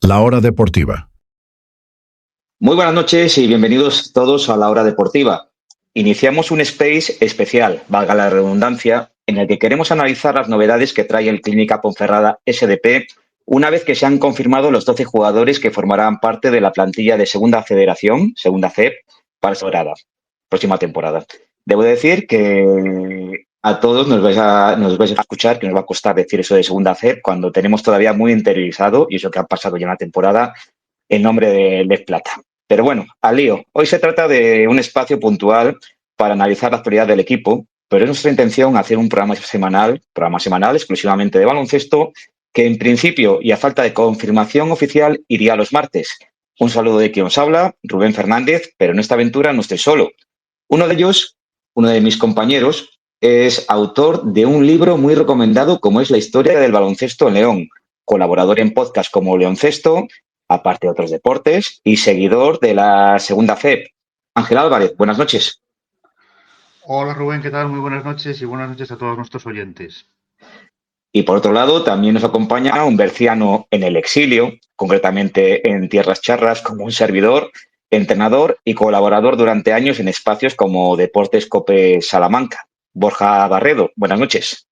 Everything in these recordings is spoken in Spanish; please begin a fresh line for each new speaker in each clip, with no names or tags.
La Hora Deportiva.
Muy buenas noches y bienvenidos todos a La Hora Deportiva. Iniciamos un space especial, valga la redundancia, en el que queremos analizar las novedades que trae el Clínica Ponferrada SDP una vez que se han confirmado los 12 jugadores que formarán parte de la plantilla de Segunda Federación, Segunda FEP, para esta próxima temporada. Debo decir que a todos nos vais a escuchar, que nos va a costar decir eso de Segunda FEP cuando tenemos todavía muy interiorizado, y eso que ha pasado ya en la temporada, el nombre de Les Plata. Pero bueno, al lío. Hoy se trata de un espacio puntual para analizar la actualidad del equipo, pero es nuestra intención hacer un programa semanal exclusivamente de baloncesto, que en principio y a falta de confirmación oficial iría los martes. Un saludo de quien os habla, Rubén Fernández, pero en esta aventura no estoy solo. Uno de ellos, uno de mis compañeros, es autor de un libro muy recomendado como es La historia del baloncesto en León, colaborador en podcasts como Leoncesto, aparte de otros deportes, y seguidor de la Segunda FEP. Ángel Álvarez, buenas noches.
Hola Rubén, ¿qué tal? Muy buenas noches y buenas noches a todos nuestros oyentes.
Y por otro lado, también nos acompaña un berciano en el exilio, concretamente en Tierras Charras, como un servidor, entrenador y colaborador durante años en espacios como Deportes Cope Salamanca. Borja Barredo, buenas noches.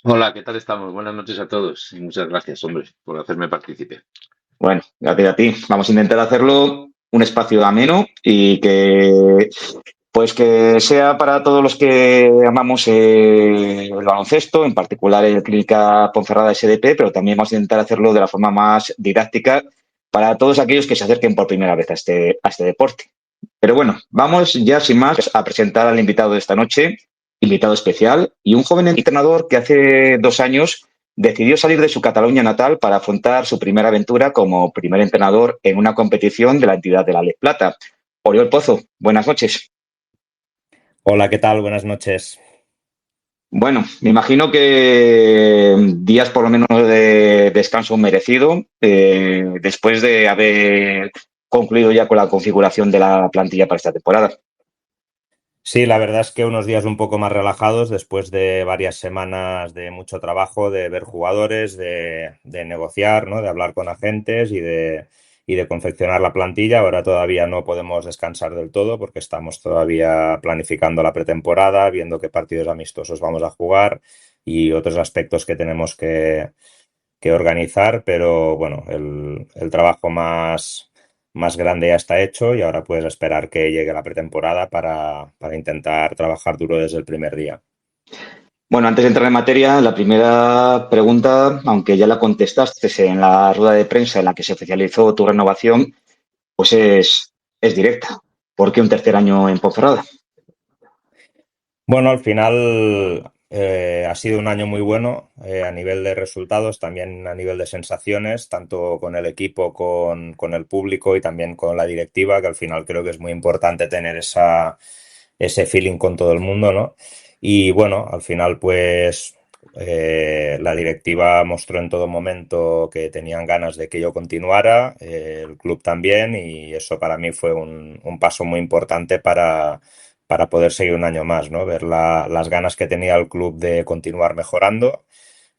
Hola, ¿qué tal estamos? Buenas noches a todos y muchas gracias, hombre, por hacerme partícipe.
Bueno, gracias a ti. Vamos a intentar hacerlo un espacio ameno y que sea para todos los que amamos el baloncesto, en particular el Clínica Ponferrada SDP, pero también vamos a intentar hacerlo de la forma más didáctica para todos aquellos que se acerquen por primera vez a este deporte. Pero bueno, vamos ya sin más a presentar al invitado de esta noche, invitado especial y un joven entrenador que hace 2 años decidió salir de su Cataluña natal para afrontar su primera aventura como primer entrenador en una competición de la entidad de la Les Plata. Oriol Pozo, buenas noches.
Hola, ¿qué tal? Buenas noches.
Bueno, me imagino que días por lo menos de descanso merecido, después de haber concluido ya con la configuración de la plantilla para esta temporada.
Sí, la verdad es que unos días un poco más relajados después de varias semanas de mucho trabajo, de ver jugadores, de negociar, ¿no? De hablar con agentes y de confeccionar la plantilla. Ahora todavía no podemos descansar del todo porque estamos todavía planificando la pretemporada, viendo qué partidos amistosos vamos a jugar y otros aspectos que tenemos que organizar, pero bueno, el trabajo más grande ya está hecho y ahora puedes esperar que llegue la pretemporada para intentar trabajar duro desde el primer día.
Bueno, antes de entrar en materia, la primera pregunta, aunque ya la contestaste en la rueda de prensa en la que se oficializó tu renovación, pues es directa. ¿Por qué un tercer año en Ponferrada?
Bueno, al final ha sido un año muy bueno a nivel de resultados, también a nivel de sensaciones, tanto con el equipo, con el público y también con la directiva, que al final creo que es muy importante tener ese feeling con todo el mundo, ¿no? Y bueno, al final pues la directiva mostró en todo momento que tenían ganas de que yo continuara, el club también, y eso para mí fue un paso muy importante para poder seguir un año más, ¿no? Ver las ganas que tenía el club de continuar mejorando,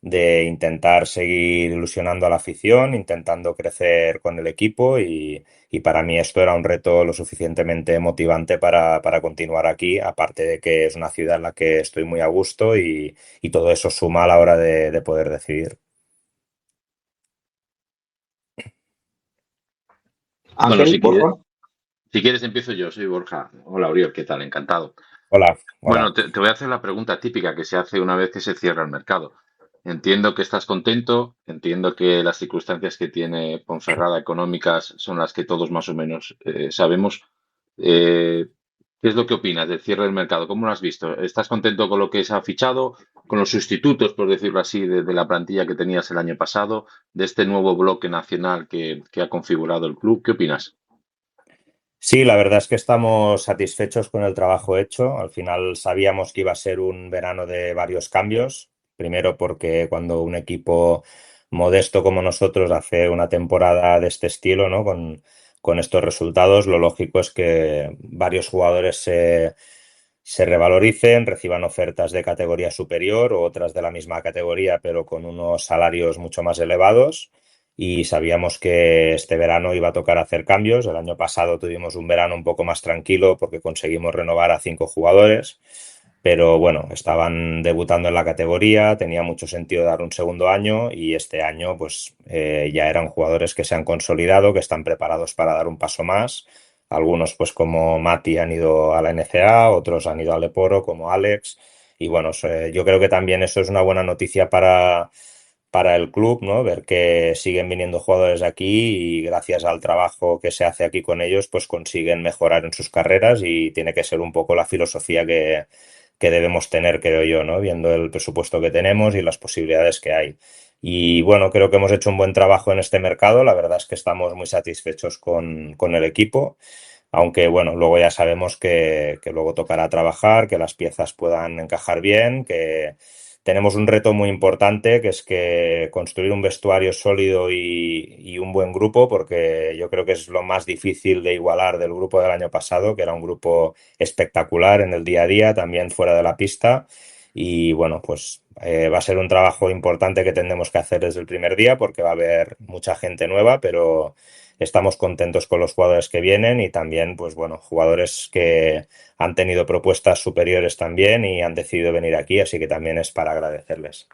de intentar seguir ilusionando a la afición, intentando crecer con el equipo y para mí esto era un reto lo suficientemente motivante para continuar aquí, aparte de que es una ciudad en la que estoy muy a gusto y todo eso suma a la hora de poder decidir.
Bueno,
Ángel, Borja.
si quieres empiezo yo, soy Borja. Hola, Oriol, ¿qué tal? Encantado.
Hola, hola.
Bueno, te voy a hacer la pregunta típica que se hace una vez que se cierra el mercado. Entiendo que estás contento, entiendo que las circunstancias que tiene Ponferrada económicas son las que todos más o menos sabemos. Eh, ¿Qué es lo que opinas del cierre del mercado? ¿Cómo lo has visto? ¿Estás contento con lo que se ha fichado, con los sustitutos, por decirlo así, de la plantilla que tenías el año pasado, de este nuevo bloque nacional que ha configurado el club? ¿Qué opinas?
Sí, la verdad es que estamos satisfechos con el trabajo hecho. Al final sabíamos que iba a ser un verano de varios cambios. Primero porque cuando un equipo modesto como nosotros hace una temporada de este estilo, ¿no? Con estos resultados, lo lógico es que varios jugadores se revaloricen, reciban ofertas de categoría superior o otras de la misma categoría, pero con unos salarios mucho más elevados. y sabíamos que este verano iba a tocar hacer cambios. El año pasado tuvimos un verano un poco más tranquilo porque conseguimos renovar a 5 jugadores, pero bueno, estaban debutando en la categoría, tenía mucho sentido dar un segundo año y este año pues ya eran jugadores que se han consolidado, que están preparados para dar un paso más. Algunos pues como Mati han ido a la NCA, otros han ido al Leporo como Alex y bueno, yo creo que también eso es una buena noticia para el club, ¿no? Ver que siguen viniendo jugadores de aquí y gracias al trabajo que se hace aquí con ellos, pues consiguen mejorar en sus carreras y tiene que ser un poco la filosofía que debemos tener, creo yo, ¿no? Viendo el presupuesto que tenemos y las posibilidades que hay. Y bueno, creo que hemos hecho un buen trabajo en este mercado. La verdad es que estamos muy satisfechos con el equipo. Aunque bueno, luego ya sabemos que luego tocará trabajar, que las piezas puedan encajar bien, que tenemos un reto muy importante, que es que construir un vestuario sólido y un buen grupo, porque yo creo que es lo más difícil de igualar del grupo del año pasado, que era un grupo espectacular en el día a día, también fuera de la pista. Y bueno, pues va a ser un trabajo importante que tendremos que hacer desde el primer día, porque va a haber mucha gente nueva, pero estamos contentos con los jugadores que vienen y también, pues bueno, jugadores que han tenido propuestas superiores también y han decidido venir aquí, así que también es para agradecerles.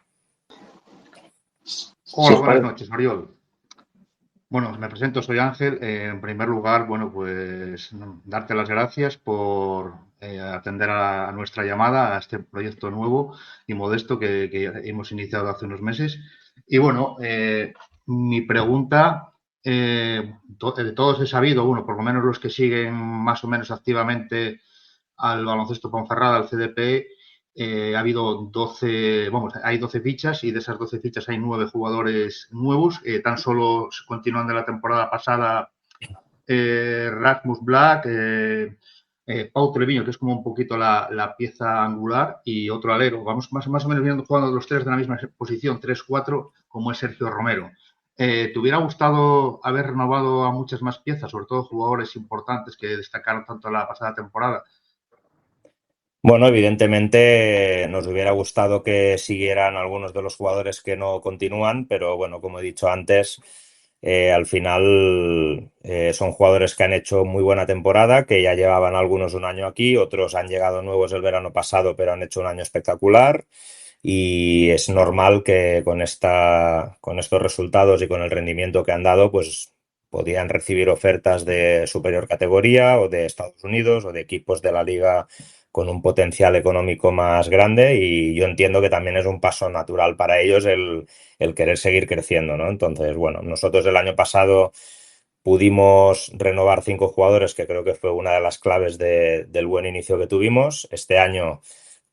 Hola, buenas noches, Oriol. Bueno, me presento, soy Ángel. En primer lugar, bueno, pues darte las gracias por atender a nuestra llamada, a este proyecto nuevo y modesto que hemos iniciado hace unos meses. Y bueno, mi pregunta, de todos he sabido, bueno, por lo menos los que siguen más o menos activamente al baloncesto Ponferrada, al CDP, ha habido 12, vamos, hay 12 fichas y de esas 12 fichas hay 9 jugadores nuevos. Tan solo continuando la temporada pasada, Rasmus Black, Pau Treviño, que es como un poquito la pieza angular, y otro alero. Vamos más o menos viendo jugando los tres de la misma posición, 3-4, como es Sergio Romero. ¿Te hubiera gustado haber renovado a muchas más piezas, sobre todo jugadores importantes que destacaron tanto la pasada temporada?
Bueno, evidentemente nos hubiera gustado que siguieran algunos de los jugadores que no continúan, pero bueno, como he dicho antes, al final son jugadores que han hecho muy buena temporada, que ya llevaban algunos un año aquí, otros han llegado nuevos el verano pasado, pero han hecho un año espectacular. Y es normal que con estos resultados y con el rendimiento que han dado, pues podían recibir ofertas de superior categoría o de Estados Unidos o de equipos de la liga con un potencial económico más grande y yo entiendo que también es un paso natural para ellos el querer seguir creciendo, ¿no? Entonces, bueno, nosotros el año pasado pudimos renovar 5 jugadores, que creo que fue una de las claves del buen inicio que tuvimos. Este año,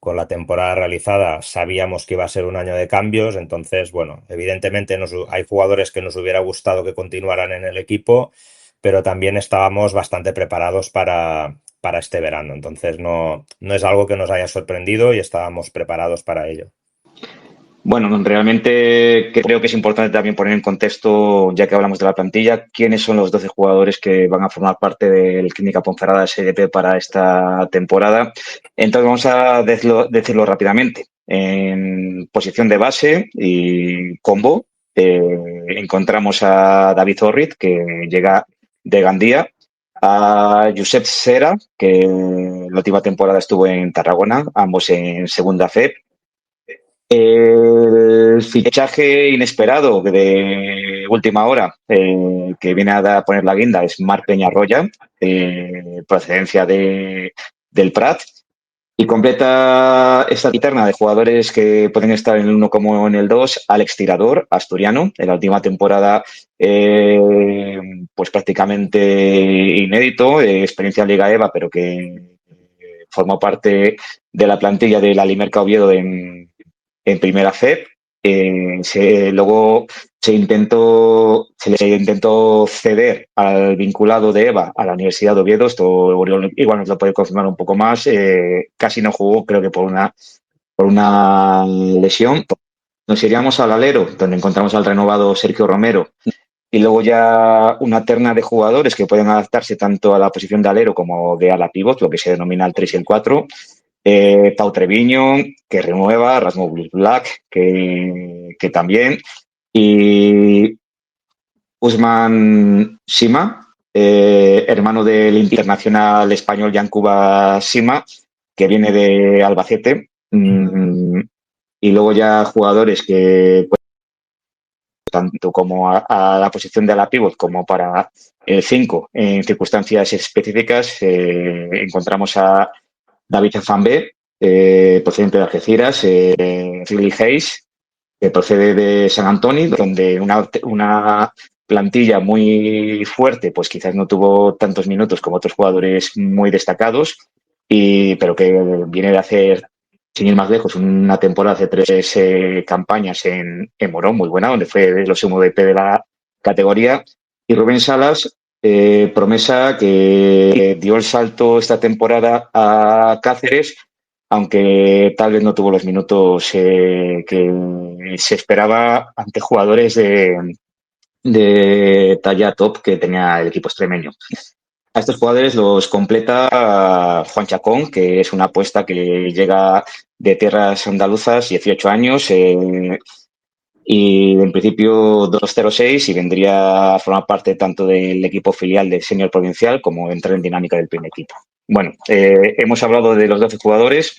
con la temporada realizada, sabíamos que iba a ser un año de cambios. Entonces, bueno, evidentemente hay jugadores que nos hubiera gustado que continuaran en el equipo, pero también estábamos bastante preparados para este verano. Entonces, no es algo que nos haya sorprendido y estábamos preparados para ello.
Bueno, realmente creo que es importante también poner en contexto, ya que hablamos de la plantilla, quiénes son los 12 jugadores que van a formar parte del Clínica Ponferrada SDP para esta temporada. Entonces vamos a decirlo rápidamente. En posición de base y combo encontramos a David Zorrit, que llega de Gandía, a Josep Sera, que la última temporada estuvo en Tarragona, ambos en segunda FEP. El fichaje inesperado de última hora que viene a poner la guinda es Marc Peñarroya, procedencia del Prat, y completa esta terna de jugadores que pueden estar en el 1 como en el 2, Alex Tirador, asturiano, en la última temporada pues prácticamente inédito, experiencia en Liga EVA, pero que formó parte de la plantilla de la Limerca Oviedo en primera FEP. Luego se le intentó ceder al vinculado de EVA a la Universidad de Oviedo. Esto igual nos lo puede confirmar un poco más. Casi no jugó, creo que por una lesión. Nos iríamos al alero, donde encontramos al renovado Sergio Romero. Y luego ya una terna de jugadores que pueden adaptarse tanto a la posición de alero como de ala pivot, lo que se denomina el 3 y el 4. Pau Treviño, que renueva, Rasmus Black, que también. Y Usman Sima, hermano del internacional español Yancuba Sima, que viene de Albacete. Y luego ya jugadores que, pues, tanto como a la posición de la pivot como para el 5, en circunstancias específicas, encontramos a David Nzambe, procedente de Algeciras, Riley Hayes, que procede de San Antonio, donde una plantilla muy fuerte, pues quizás no tuvo tantos minutos como otros jugadores muy destacados, pero que viene de hacer, sin ir más lejos, una temporada hace 3 campañas en Morón, muy buena, donde fue los MVP de la categoría. Y Rubén Salas, promesa que dio el salto esta temporada a Cáceres, aunque tal vez no tuvo los minutos que se esperaba ante jugadores de talla top que tenía el equipo extremeño. A estos jugadores los completa Juan Chacón, que es una apuesta que llega de tierras andaluzas, 18 años, y en principio 206, y vendría a formar parte tanto del equipo filial del senior provincial como entrar en dinámica del primer equipo. Bueno, hemos hablado de los 12 jugadores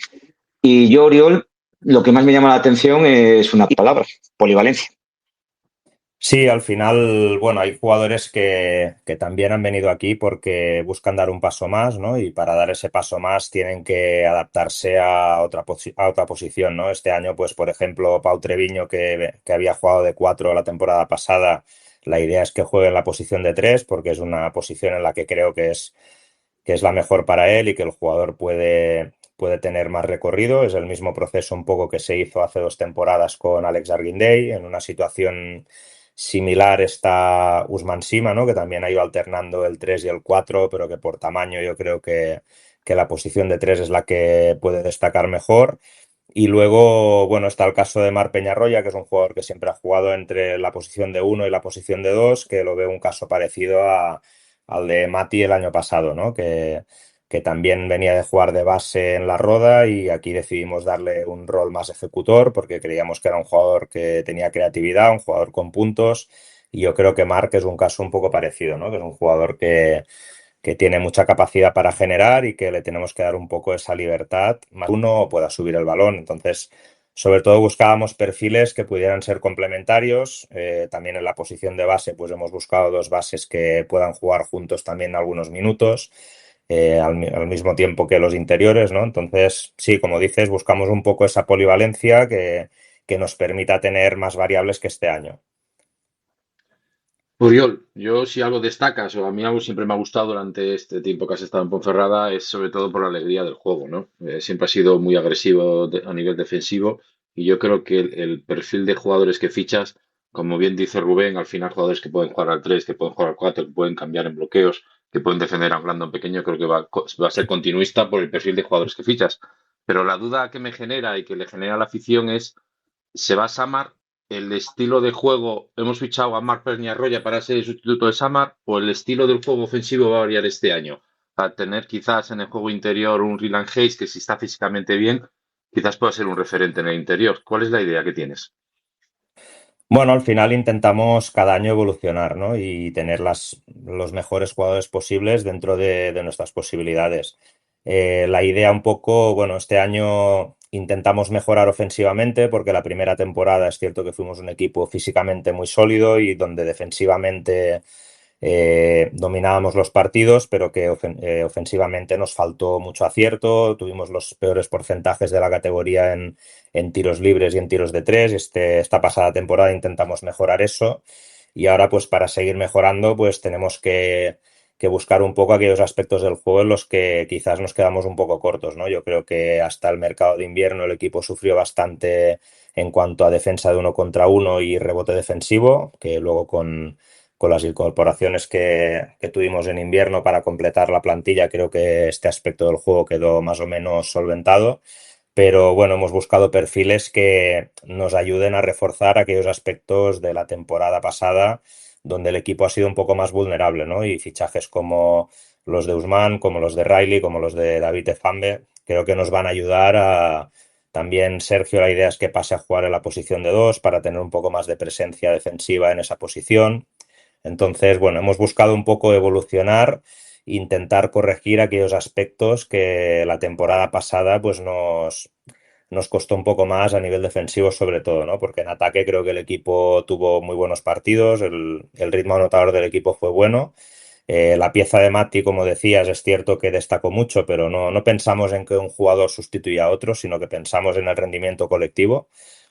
y yo, Oriol, lo que más me llama la atención es una palabra: polivalencia.
Sí, al final, bueno, hay jugadores que también han venido aquí porque buscan dar un paso más, ¿no? Y para dar ese paso más tienen que adaptarse a otra posición, ¿no? Este año, pues, por ejemplo, Pau Treviño, que había jugado de 4 la temporada pasada, la idea es que juegue en la posición de 3 porque es una posición en la que creo que es la mejor para él y que el jugador puede tener más recorrido. Es el mismo proceso un poco que se hizo hace 2 temporadas con Alex Arguindey. En una situación similar está Usman Sima, ¿no? Que también ha ido alternando el 3 y el 4, pero que por tamaño yo creo que la posición de 3 es la que puede destacar mejor. Y luego, bueno, está el caso de Marc Peñarroya, que es un jugador que siempre ha jugado entre la posición de 1 y la posición de 2, que lo veo un caso parecido al de Mati el año pasado, ¿no? Que también venía de jugar de base en la Roda y aquí decidimos darle un rol más ejecutor porque creíamos que era un jugador que tenía creatividad, un jugador con puntos, y yo creo que Marc es un caso un poco parecido, ¿no? Que es un jugador que tiene mucha capacidad para generar y que le tenemos que dar un poco esa libertad, más uno pueda subir el balón. Entonces, sobre todo buscábamos perfiles que pudieran ser complementarios. También en la posición de base, pues hemos buscado 2 bases que puedan jugar juntos también algunos minutos, al mismo tiempo que los interiores, ¿no? Entonces, sí, como dices, buscamos un poco esa polivalencia que nos permita tener más variables que este año.
Uriol, yo si algo destacas, o a mí algo siempre me ha gustado durante este tiempo que has estado en Ponferrada, es sobre todo por la alegría del juego, ¿no? Siempre ha sido muy agresivo a nivel defensivo y yo creo que el perfil de jugadores que fichas, como bien dice Rubén, al final jugadores que pueden jugar al 3, que pueden jugar al 4, que pueden cambiar en bloqueos, que pueden defender a un grande o un pequeño, creo que va a ser continuista por el perfil de jugadores que fichas. Pero la duda que me genera y que le genera a la afición es, ¿se va Samar? ¿El estilo de juego, hemos fichado a Marc Peñarroya para ser el sustituto de Samar, o el estilo del juego ofensivo va a variar este año? A tener quizás en el juego interior un Ryland Hayes que si está físicamente bien, quizás pueda ser un referente en el interior. ¿Cuál es la idea que tienes?
Bueno, al final intentamos cada año evolucionar, ¿no? Y tener los mejores jugadores posibles dentro de nuestras posibilidades. La idea un poco, bueno, este año intentamos mejorar ofensivamente porque la primera temporada es cierto que fuimos un equipo físicamente muy sólido y donde defensivamente dominábamos los partidos, pero que ofensivamente nos faltó mucho acierto, tuvimos los peores porcentajes de la categoría en tiros libres y en tiros de 3. Esta pasada temporada intentamos mejorar eso y ahora pues para seguir mejorando pues tenemos que buscar un poco aquellos aspectos del juego en los que quizás nos quedamos un poco cortos, ¿no? Yo creo que hasta el mercado de invierno el equipo sufrió bastante en cuanto a defensa de 1 contra 1 y rebote defensivo, que luego con las incorporaciones que tuvimos en invierno para completar la plantilla, creo que este aspecto del juego quedó más o menos solventado. Pero bueno, hemos buscado perfiles que nos ayuden a reforzar aquellos aspectos de la temporada pasada donde el equipo ha sido un poco más vulnerable, ¿no? Y fichajes como los de Usman, como los de Riley, como los de David Efambe, creo que nos van a ayudar a... También Sergio, la idea es que pase a jugar en la posición de 2 para tener un poco más de presencia defensiva en esa posición. Entonces, bueno, hemos buscado un poco evolucionar, intentar corregir aquellos aspectos que la temporada pasada pues nos costó un poco más a nivel defensivo sobre todo, ¿no? Porque en ataque creo que el equipo tuvo muy buenos partidos, el ritmo anotador del equipo fue bueno. La pieza de Mati, como decías, es cierto que destacó mucho, pero no pensamos en que un jugador sustituya a otro, sino que pensamos en el rendimiento colectivo,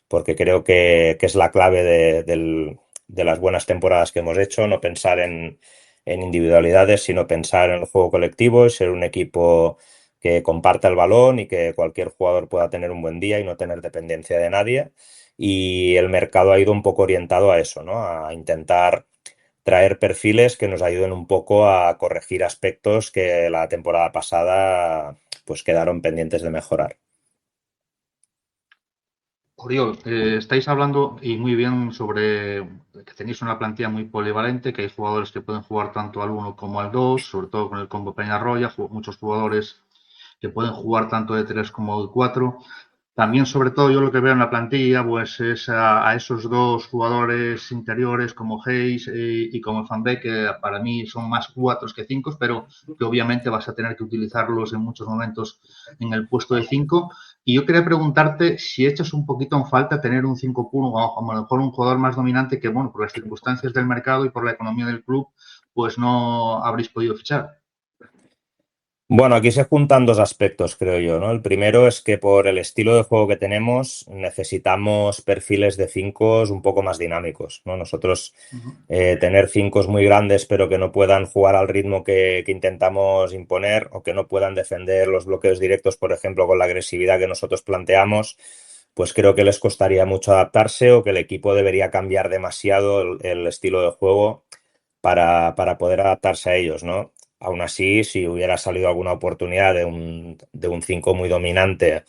porque creo que es la clave de las buenas temporadas que hemos hecho, no pensar en individualidades, sino pensar en el juego colectivo y ser un equipo que comparta el balón y que cualquier jugador pueda tener un buen día y no tener dependencia de nadie. Y el mercado ha ido un poco orientado a eso, ¿no? A intentar traer perfiles que nos ayuden un poco a corregir aspectos que la temporada pasada pues quedaron pendientes de mejorar.
Oriol, estáis hablando y muy bien sobre que tenéis una plantilla muy polivalente, que hay jugadores que pueden jugar tanto al 1 como al 2, sobre todo con el combo Peñarroya, muchos jugadores que pueden jugar tanto de 3 como de 4. También, sobre todo, yo lo que veo en la plantilla pues es a esos dos jugadores interiores como Hayes y como Van Beek, que para mí son más 4 que 5, pero que obviamente vas a tener que utilizarlos en muchos momentos en el puesto de 5. Y yo quería preguntarte si echas un poquito en falta tener un 5 puro o a lo mejor un jugador más dominante que, bueno, por las circunstancias del mercado y por la economía del club, pues no habréis podido fichar.
Bueno, aquí se juntan dos aspectos, creo yo, ¿no? El primero es que por el estilo de juego que tenemos necesitamos perfiles de cinco un poco más dinámicos, ¿no? Nosotros tener cinco muy grandes pero que no puedan jugar al ritmo que intentamos imponer o que no puedan defender los bloqueos directos, por ejemplo, con la agresividad que nosotros planteamos, pues creo que les costaría mucho adaptarse o que el equipo debería cambiar demasiado el estilo de juego para poder adaptarse a ellos, ¿no? Aún así, si hubiera salido alguna oportunidad de un 5 muy dominante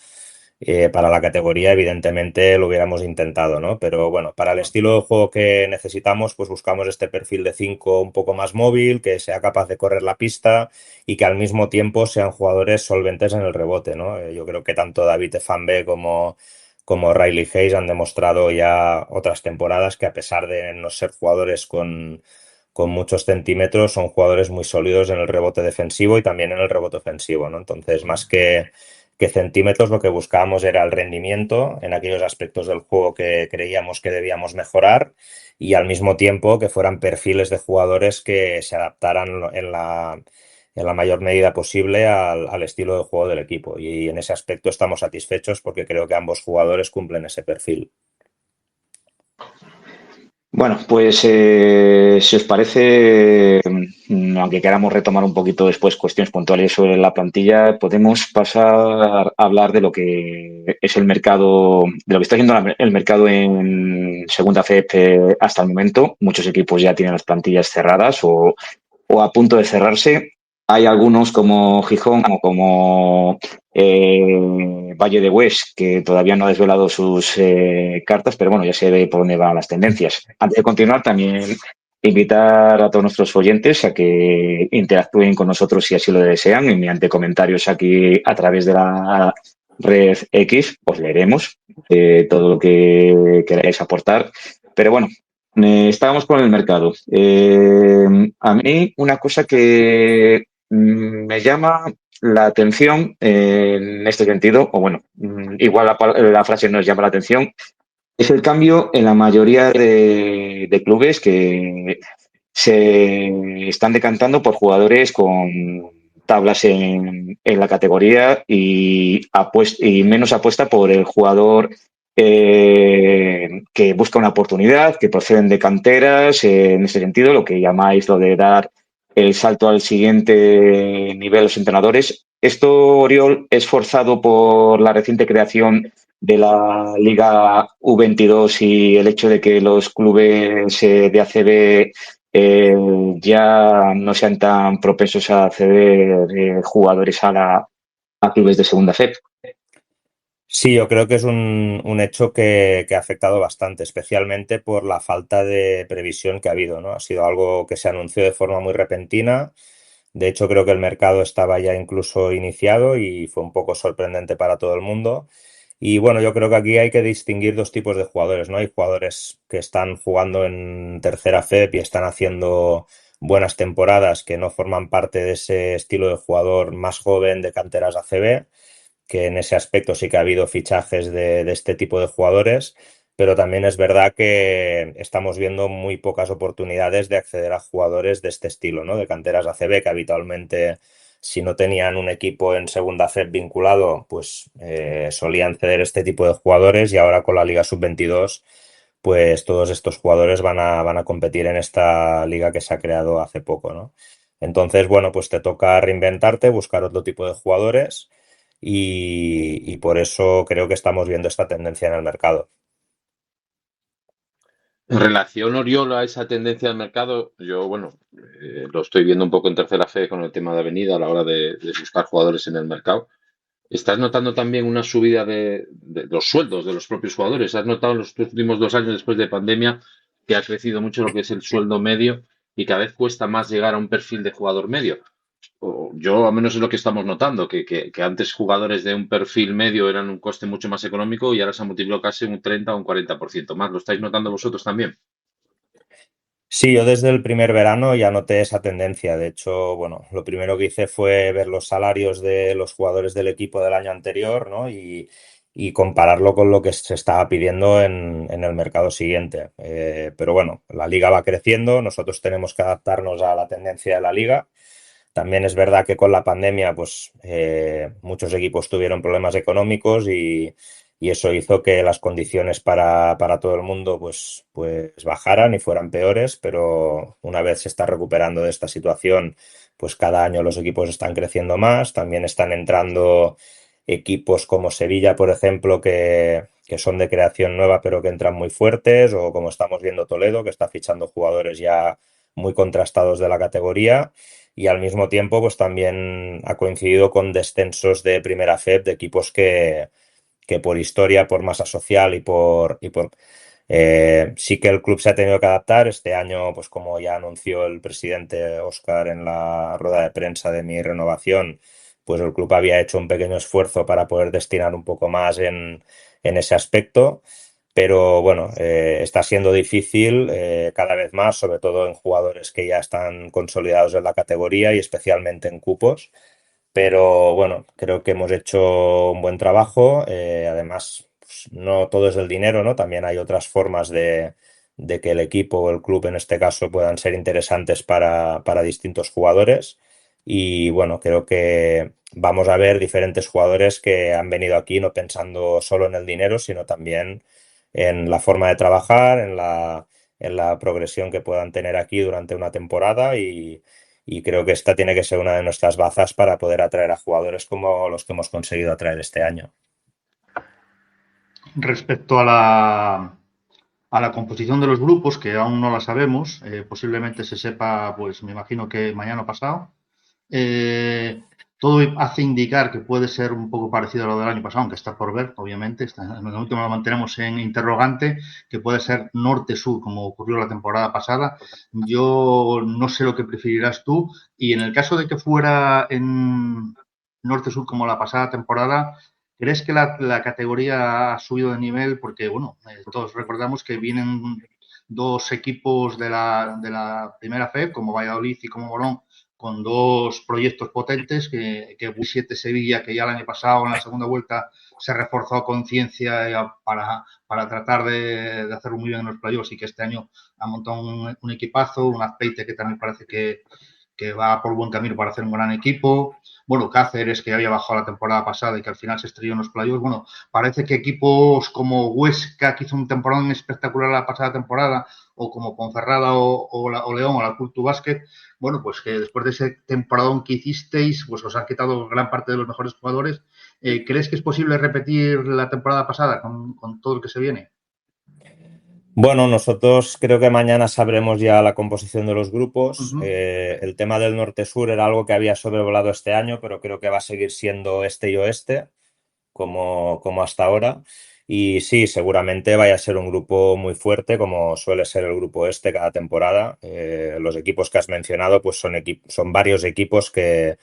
para la categoría, evidentemente lo hubiéramos intentado, ¿no? Pero bueno, para el estilo de juego que necesitamos, pues buscamos este perfil de 5 un poco más móvil, que sea capaz de correr la pista y que al mismo tiempo sean jugadores solventes en el rebote, ¿no? Yo creo que tanto David Efambe como Riley Hayes han demostrado ya otras temporadas que a pesar de no ser jugadores con muchos centímetros, son jugadores muy sólidos en el rebote defensivo y también en el rebote ofensivo, ¿no? Entonces, más que centímetros, lo que buscábamos era el rendimiento en aquellos aspectos del juego que creíamos que debíamos mejorar y al mismo tiempo que fueran perfiles de jugadores que se adaptaran en la mayor medida posible al estilo de juego del equipo. Y en ese aspecto estamos satisfechos porque creo que ambos jugadores cumplen ese perfil.
Bueno, pues si os parece, aunque queramos retomar un poquito después cuestiones puntuales sobre la plantilla, podemos pasar a hablar de lo que es el mercado, de lo que está haciendo el mercado en segunda FEP hasta el momento. Muchos equipos ya tienen las plantillas cerradas o a punto de cerrarse. Hay algunos como Gijón o como Valle de Hues, que todavía no ha desvelado sus cartas, pero bueno, ya se ve por dónde van las tendencias. Antes de continuar, también invitar a todos nuestros oyentes a que interactúen con nosotros si así lo desean, y mediante comentarios aquí a través de la red X, os leeremos todo lo que queráis aportar. Pero bueno, estábamos con el mercado. A mí una cosa que me llama la atención en este sentido, o bueno, igual la frase nos llama la atención, es el cambio en la mayoría de clubes que se están decantando por jugadores con tablas en la categoría y menos apuesta por el jugador que busca una oportunidad, que proceden de canteras, en ese sentido, lo que llamáis lo de dar el salto al siguiente nivel los entrenadores. Esto, Oriol, es forzado por la reciente creación de la Liga U22 y el hecho de que los clubes de ACB ya no sean tan propensos a ceder jugadores a clubes de segunda FEP.
Sí, yo creo que es un hecho que ha afectado bastante, especialmente por la falta de previsión que ha habido, ¿no? Ha sido algo que se anunció de forma muy repentina. De hecho, creo que el mercado estaba ya incluso iniciado y fue un poco sorprendente para todo el mundo. Y bueno, yo creo que aquí hay que distinguir dos tipos de jugadores, ¿no? Hay jugadores que están jugando en tercera FEP y están haciendo buenas temporadas que no forman parte de ese estilo de jugador más joven de canteras ACB, que en ese aspecto sí que ha habido fichajes de este tipo de jugadores, pero también es verdad que estamos viendo muy pocas oportunidades de acceder a jugadores de este estilo, ¿no? De canteras ACB, que habitualmente, si no tenían un equipo en segunda FEP vinculado, pues solían ceder este tipo de jugadores, y ahora con la Liga Sub-22 pues todos estos jugadores van a competir en esta liga que se ha creado hace poco, ¿no? Entonces, bueno, pues te toca reinventarte, buscar otro tipo de jugadores, y por eso creo que estamos viendo esta tendencia en el mercado.
En relación, Oriol, a esa tendencia del mercado, yo, bueno, lo estoy viendo un poco en tercera fe con el tema de Avenida a la hora de buscar jugadores en el mercado. ¿Estás notando también una subida de los sueldos de los propios jugadores? ¿Has notado en los últimos 2 años después de pandemia que ha crecido mucho lo que es el sueldo medio y cada vez cuesta más llegar a un perfil de jugador medio? Yo, al menos es lo que estamos notando, que antes jugadores de un perfil medio eran un coste mucho más económico y ahora se ha multiplicado casi un 30 o un 40% más. ¿Lo estáis notando vosotros también?
Sí, yo desde el primer verano ya noté esa tendencia. De hecho, bueno, lo primero que hice fue ver los salarios de los jugadores del equipo del año anterior, ¿no? Y compararlo con lo que se estaba pidiendo en el mercado siguiente. Pero bueno, la liga va creciendo, nosotros tenemos que adaptarnos a la tendencia de la liga. También es verdad que con la pandemia, pues muchos equipos tuvieron problemas económicos, y eso hizo que las condiciones para todo el mundo pues bajaran y fueran peores, pero una vez se está recuperando de esta situación, pues cada año los equipos están creciendo más, también están entrando equipos como Sevilla, por ejemplo, que son de creación nueva pero que entran muy fuertes, o como estamos viendo Toledo, que está fichando jugadores ya muy contrastados de la categoría. Y al mismo tiempo, pues también ha coincidido con descensos de primera FEP de equipos que por historia, por masa social sí que el club se ha tenido que adaptar. Este año, pues como ya anunció el presidente Óscar en la rueda de prensa de mi renovación, pues el club había hecho un pequeño esfuerzo para poder destinar un poco más en ese aspecto. Pero bueno, está siendo difícil cada vez más, sobre todo en jugadores que ya están consolidados en la categoría y especialmente en cupos. Pero bueno, creo que hemos hecho un buen trabajo. Además, pues, no todo es el dinero, ¿no? También hay otras formas de que el equipo o el club, en este caso, puedan ser interesantes para distintos jugadores. Y bueno, creo que vamos a ver diferentes jugadores que han venido aquí no pensando solo en el dinero, sino también en la forma de trabajar, en la progresión que puedan tener aquí durante una temporada, y creo que esta tiene que ser una de nuestras bazas para poder atraer a jugadores como los que hemos conseguido atraer este año.
Respecto a la composición de los grupos, que aún no la sabemos, posiblemente se sepa, pues me imagino que mañana o pasado. Todo hace indicar que puede ser un poco parecido a lo del año pasado, aunque está por ver, obviamente. En el momento lo mantenemos en interrogante, que puede ser norte-sur, como ocurrió la temporada pasada. Yo no sé lo que preferirás tú. Y en el caso de que fuera en norte-sur como la pasada temporada, ¿crees que la categoría ha subido de nivel? Porque, bueno, todos recordamos que vienen dos equipos de la primera FEP, como Valladolid y como Morón, con dos proyectos potentes, que U7 Sevilla, que ya el año pasado en la segunda vuelta se reforzó a conciencia para tratar de hacerlo muy bien en los playoffs, y que este año ha montado un equipazo, un Azpeite que también parece que va por buen camino para hacer un gran equipo. Bueno, Cáceres, que había bajado la temporada pasada y que al final se estrelló en los playoffs. Bueno, parece que equipos como Huesca, que hizo un temporón espectacular la pasada temporada, o como Ponferrada o León o la Cultu Basket, bueno, pues que después de ese temporadón que hicisteis, pues os han quitado gran parte de los mejores jugadores. ¿Crees que es posible repetir la temporada pasada con todo lo que se viene?
Bueno, nosotros creo que mañana sabremos ya la composición de los grupos.
Uh-huh.
El tema del norte-sur era algo que había sobrevolado este año, pero creo que va a seguir siendo este y oeste, como hasta ahora. Y sí, seguramente vaya a ser un grupo muy fuerte, como suele ser el grupo este cada temporada. Los equipos que has mencionado, pues son varios equipos que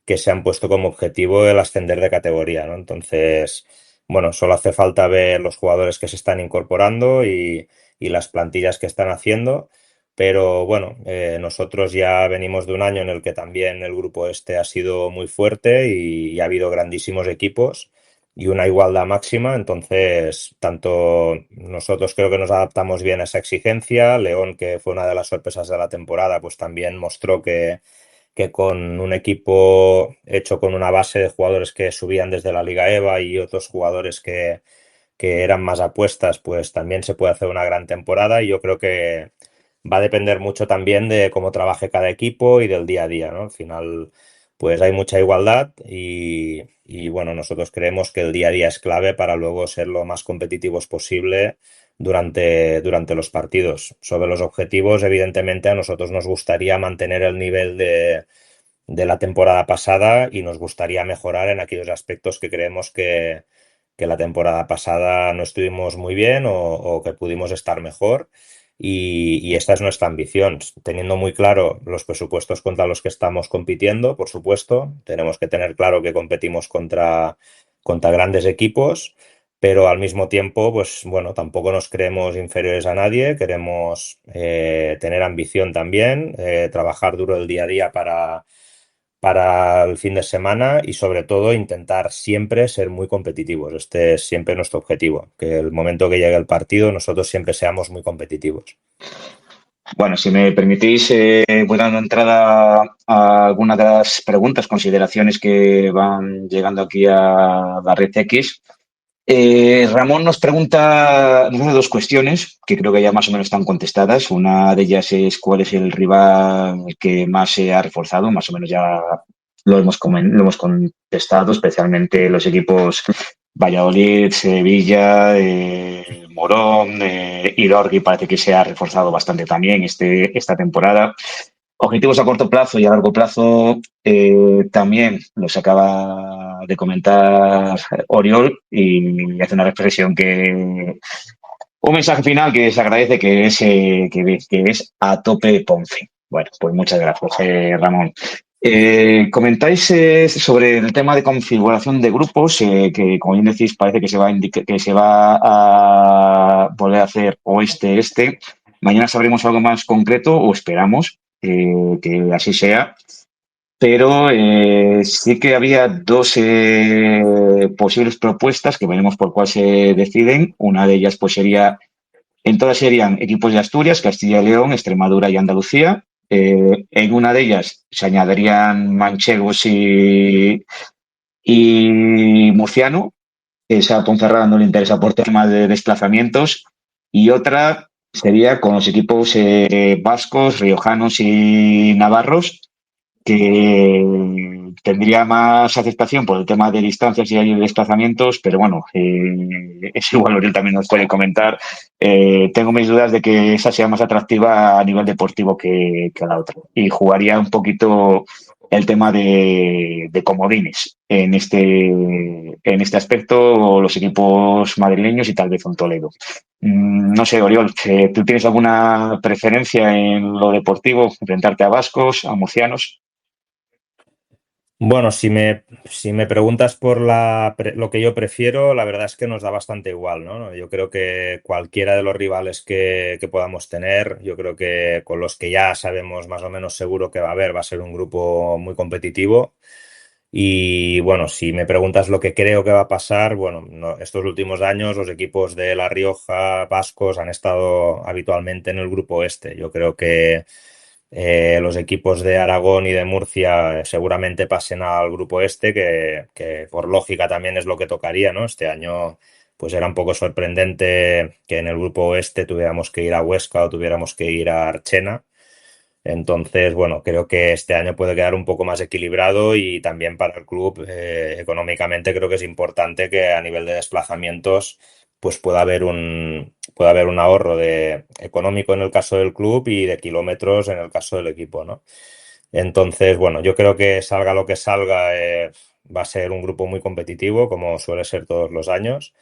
se han puesto como objetivo el ascender de categoría, ¿no? Entonces, bueno, solo hace falta ver los jugadores que se están incorporando y las plantillas que están haciendo. Pero bueno, nosotros ya venimos de un año en el que también el grupo este ha sido muy fuerte y ha habido grandísimos equipos y una igualdad máxima. Entonces, tanto nosotros creo que nos adaptamos bien a esa exigencia. León, que fue una de las sorpresas de la temporada, pues también mostró que con un equipo hecho con una base de jugadores que subían desde la Liga EVA y otros jugadores que eran más apuestas, pues también se puede hacer una gran temporada y yo creo que va a depender mucho también de cómo trabaje cada equipo y del día a día, ¿no? Al final, pues hay mucha igualdad y bueno, nosotros creemos que el día a día es clave para luego ser lo más competitivos posible durante los partidos. Sobre los objetivos, evidentemente a nosotros nos gustaría mantener el nivel de la temporada pasada y nos gustaría mejorar en aquellos aspectos que creemos que la temporada pasada no estuvimos muy bien o que pudimos estar mejor. Y esta es nuestra ambición, teniendo muy claro los presupuestos contra los que estamos compitiendo, por supuesto. Tenemos que tener claro que competimos contra grandes equipos, pero al mismo tiempo, pues bueno, tampoco nos creemos inferiores a nadie, queremos tener ambición también, trabajar duro el día a día para el fin de semana y sobre todo intentar siempre ser muy competitivos. Este es siempre nuestro objetivo, que el momento que llegue el partido nosotros siempre seamos muy competitivos.
Bueno, si me permitís, voy dando entrada a algunas de las preguntas, consideraciones que van llegando aquí a la red X. Ramón nos hace dos cuestiones que creo que ya más o menos están contestadas. Una de ellas es cuál es el rival que más se ha reforzado, más o menos ya lo hemos contestado, especialmente los equipos Valladolid, Sevilla, Morón, Idorgui parece que se ha reforzado bastante también esta temporada. Objetivos a corto plazo y a largo plazo también los acaba de comentar Oriol y hace una reflexión un mensaje final que se agradece que es a tope Ponce. Bueno, pues muchas gracias, Ramón. Comentáis sobre el tema de configuración de grupos, que como bien decís, parece que que se va a volver a hacer oeste-este. Mañana sabremos algo más concreto, o esperamos que así sea. Pero sí que había dos posibles propuestas que veremos por cuál se deciden. Una de ellas pues en todas serían equipos de Asturias, Castilla y León, Extremadura y Andalucía. En una de ellas se añadirían manchegos y murciano. Esa a Ponferrada no le interesa por tema de desplazamientos. Y otra sería con los equipos vascos, riojanos y navarros, que tendría más aceptación por el tema de distancias y desplazamientos, pero bueno, es igual, Oriol también nos puede comentar. Tengo mis dudas de que esa sea más atractiva a nivel deportivo que la otra. Y jugaría un poquito el tema de comodines en este aspecto, los equipos madrileños y tal vez un Toledo. No sé, Oriol, ¿tú tienes alguna preferencia en lo deportivo, enfrentarte a vascos, a murcianos?
Bueno, si me preguntas por lo que yo prefiero, la verdad es que nos da bastante igual, ¿no? Yo creo que cualquiera de los rivales que podamos tener, yo creo que con los que ya sabemos más o menos seguro que va a haber, va a ser un grupo muy competitivo. Y bueno, si me preguntas lo que creo que va a pasar, bueno, estos últimos años los equipos de La Rioja, vascos, han estado habitualmente en el grupo este. Yo creo que los equipos de Aragón y de Murcia seguramente pasen al grupo este, que por lógica también es lo que tocaría, ¿no? Este año pues era un poco sorprendente que en el grupo este tuviéramos que ir a Huesca o tuviéramos que ir a Archena. Entonces, bueno, creo que este año puede quedar un poco más equilibrado y también para el club económicamente creo que es importante que a nivel de desplazamientos pues pueda haber un ahorro económico en el caso del club y de kilómetros en el caso del equipo, ¿no? Entonces, bueno, yo creo que salga lo que salga, va a ser un grupo muy competitivo, como suele ser todos los años.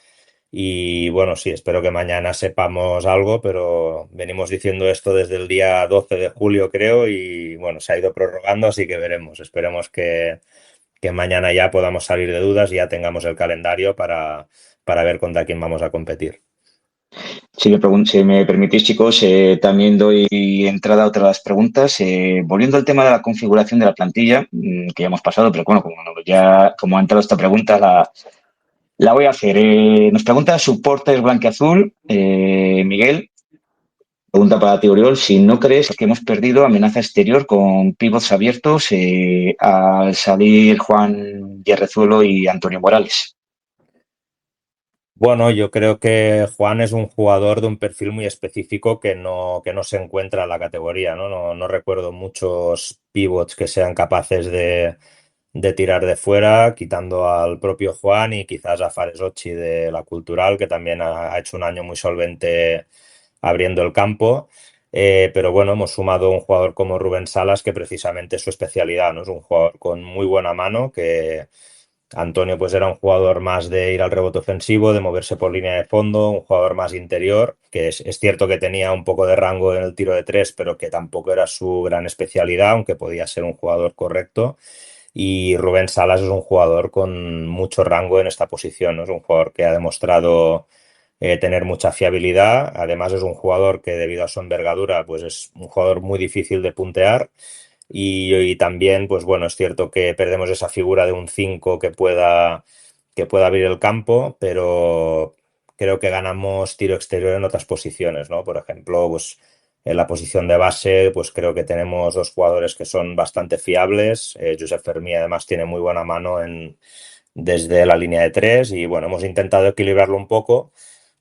Y bueno, sí, espero que mañana sepamos algo, pero venimos diciendo esto desde el día 12 de julio, creo, y bueno, se ha ido prorrogando, así que veremos. Esperemos que mañana ya podamos salir de dudas y ya tengamos el calendario para ver contra quién vamos a competir.
Si me permitís, chicos, también doy entrada a otras preguntas. Volviendo al tema de la configuración de la plantilla, que ya hemos pasado, pero bueno, como ha entrado esta pregunta, la voy a hacer. Nos pregunta Soportes Blanquiazul, Miguel. Pregunta para ti, Oriol. Si no crees que hemos perdido amenaza exterior con pivots abiertos al salir Juan Yerrezuelo y Antonio Morales.
Bueno, yo creo que Juan es un jugador de un perfil muy específico que no se encuentra en la categoría, ¿no? No recuerdo muchos pivots que sean capaces de tirar de fuera, quitando al propio Juan y quizás a Fares Ochi de la Cultural, que también ha hecho un año muy solvente abriendo el campo. Pero bueno, hemos sumado un jugador como Rubén Salas, que precisamente es su especialidad, ¿no? Es un jugador con muy buena mano, que Antonio pues era un jugador más de ir al rebote ofensivo, de moverse por línea de fondo, un jugador más interior, que es cierto que tenía un poco de rango en el tiro de tres, pero que tampoco era su gran especialidad, aunque podía ser un jugador correcto. Y Rubén Salas es un jugador con mucho rango en esta posición, ¿no? Es un jugador que ha demostrado tener mucha fiabilidad. Además es un jugador que debido a su envergadura pues es un jugador muy difícil de puntear y también pues bueno, es cierto que perdemos esa figura de un 5 que pueda abrir el campo, pero creo que ganamos tiro exterior en otras posiciones, ¿no? Por ejemplo, pues en la posición de base, pues creo que tenemos dos jugadores que son bastante fiables. Josep Fermí además tiene muy buena mano desde la línea de tres y bueno, hemos intentado equilibrarlo un poco,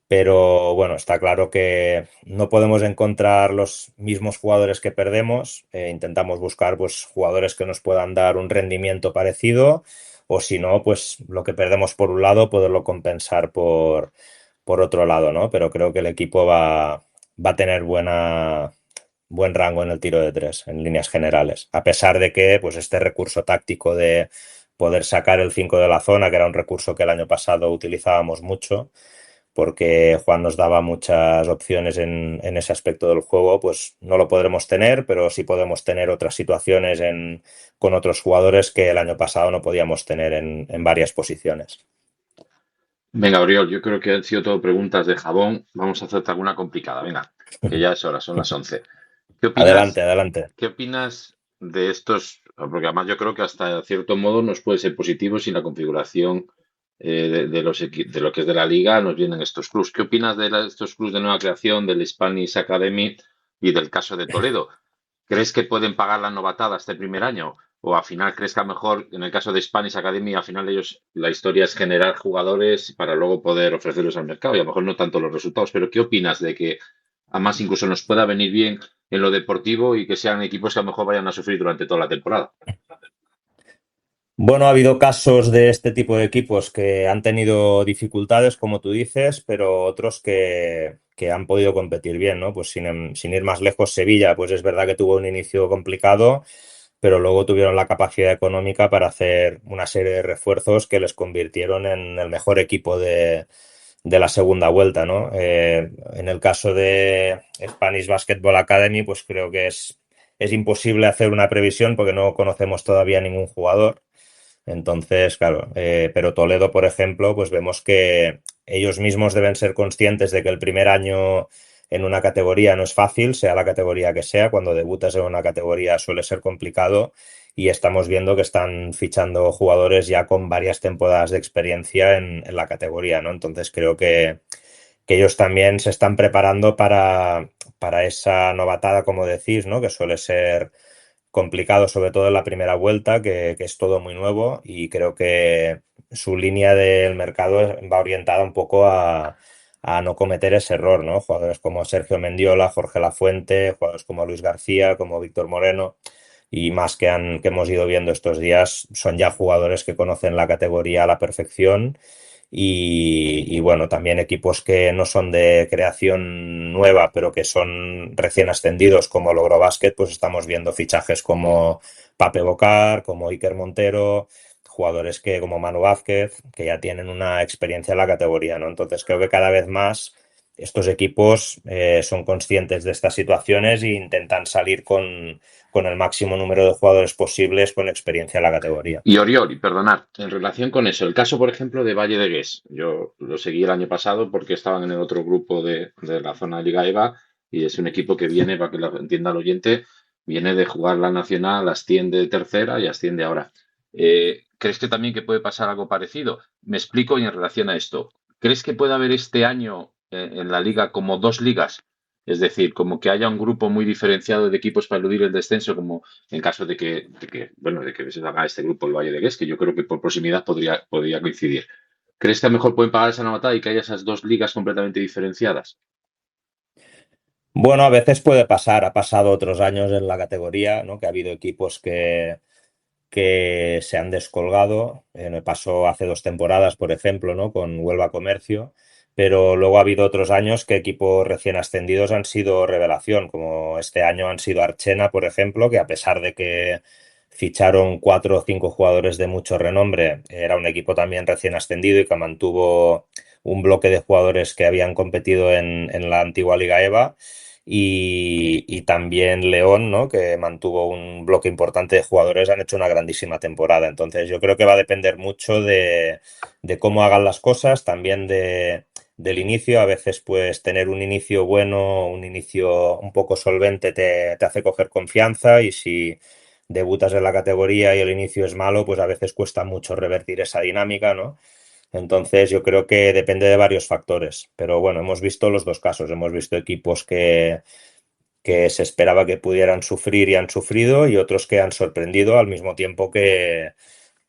pero bueno, está claro que no podemos encontrar los mismos jugadores que perdemos. Intentamos buscar pues jugadores que nos puedan dar un rendimiento parecido o si no, pues lo que perdemos por un lado, poderlo compensar por otro lado, ¿no? Pero creo que el equipo va a tener buen rango en el tiro de tres, en líneas generales. A pesar de que pues este recurso táctico de poder sacar el 5 de la zona, que era un recurso que el año pasado utilizábamos mucho, porque Juan nos daba muchas opciones en ese aspecto del juego, pues no lo podremos tener, pero sí podemos tener otras situaciones con otros jugadores que el año pasado no podíamos tener en varias posiciones.
Venga, Oriol, yo creo que han sido todo preguntas de jabón. Vamos a hacerte alguna complicada. Venga, que ya es hora, son las 11. ¿Qué
Adelante,
opinas?
adelante.
¿Qué opinas de estos? Porque además yo creo que hasta cierto modo nos puede ser positivo si la configuración de lo que es de la liga nos vienen estos clubs. ¿Qué opinas de estos clubs de nueva creación, del Spanish Academy y del caso de Toledo? ¿Crees que pueden pagar la novatada este primer año? ¿O al final crees que a lo mejor, en el caso de Spanish Academy, al final ellos, la historia es generar jugadores para luego poder ofrecerlos al mercado y a lo mejor no tanto los resultados? Pero ¿qué opinas de que además incluso nos pueda venir bien en lo deportivo y que sean equipos que a lo mejor vayan a sufrir durante toda la temporada?
Bueno, ha habido casos de este tipo de equipos que han tenido dificultades, como tú dices, pero otros que han podido competir bien, ¿no? Pues sin ir más lejos, Sevilla, pues es verdad que tuvo un inicio complicado, pero luego tuvieron la capacidad económica para hacer una serie de refuerzos que les convirtieron en el mejor equipo de la segunda vuelta, ¿no? En el caso de Spanish Basketball Academy, pues creo que es imposible hacer una previsión porque no conocemos todavía ningún jugador. Entonces, claro, pero Toledo, por ejemplo, pues vemos que ellos mismos deben ser conscientes de que el primer año en una categoría no es fácil, sea la categoría que sea. Cuando debutas en una categoría suele ser complicado y estamos viendo que están fichando jugadores ya con varias temporadas de experiencia en la categoría, ¿no? Entonces creo que ellos también se están preparando para esa novatada, como decís, ¿no? Que suele ser complicado, sobre todo en la primera vuelta, que es todo muy nuevo y creo que su línea del mercado va orientada un poco a no cometer ese error, ¿no? Jugadores como Sergio Mendiola, Jorge Lafuente, jugadores como Luis García, como Víctor Moreno y más que hemos ido viendo estos días, son ya jugadores que conocen la categoría a la perfección y bueno, también equipos que no son de creación nueva, pero que son recién ascendidos como Logro Basket, pues estamos viendo fichajes como Pape Bocar, como Iker Montero, jugadores que como Manu Vázquez, que ya tienen una experiencia en la categoría, ¿no? Entonces creo que cada vez más estos equipos son conscientes de estas situaciones e intentan salir con el máximo número de jugadores posibles con experiencia en la categoría.
Y Oriol, y perdonad, en relación con eso, el caso, por ejemplo, de Valle de Gués, yo lo seguí el año pasado porque estaban en el otro grupo de la zona de Liga EVA y es un equipo que viene, para que lo entienda el oyente, viene de jugar la Nacional, asciende de tercera y asciende ahora. ¿Crees que también que puede pasar algo parecido? Me explico y en relación a esto. ¿Crees que puede haber este año en la liga como dos ligas? Es decir, como que haya un grupo muy diferenciado de equipos para eludir el descenso, como en caso de que se haga este grupo el Valle de Gués, que yo creo que por proximidad podría coincidir. ¿Crees que a lo mejor pueden pagar esa novatada y que haya esas dos ligas completamente diferenciadas?
Bueno, a veces puede pasar, ha pasado otros años en la categoría, ¿no? Que ha habido equipos que se han descolgado. Me pasó hace 2 temporadas, por ejemplo, ¿no? Con Huelva Comercio, pero luego ha habido otros años que equipos recién ascendidos han sido revelación, como este año han sido Archena, por ejemplo, que a pesar de que ficharon 4 o 5 jugadores de mucho renombre, era un equipo también recién ascendido y que mantuvo un bloque de jugadores que habían competido en la antigua Liga EVA. Y también León, ¿no? Que mantuvo un bloque importante de jugadores, han hecho una grandísima temporada. Entonces yo creo que va a depender mucho de cómo hagan las cosas, también del inicio. A veces pues tener un inicio bueno, un inicio un poco solvente te hace coger confianza, y si debutas en la categoría y el inicio es malo, pues a veces cuesta mucho revertir esa dinámica, ¿no? Entonces yo creo que depende de varios factores, pero bueno, hemos visto los dos casos, hemos visto equipos que se esperaba que pudieran sufrir y han sufrido, y otros que han sorprendido, al mismo tiempo que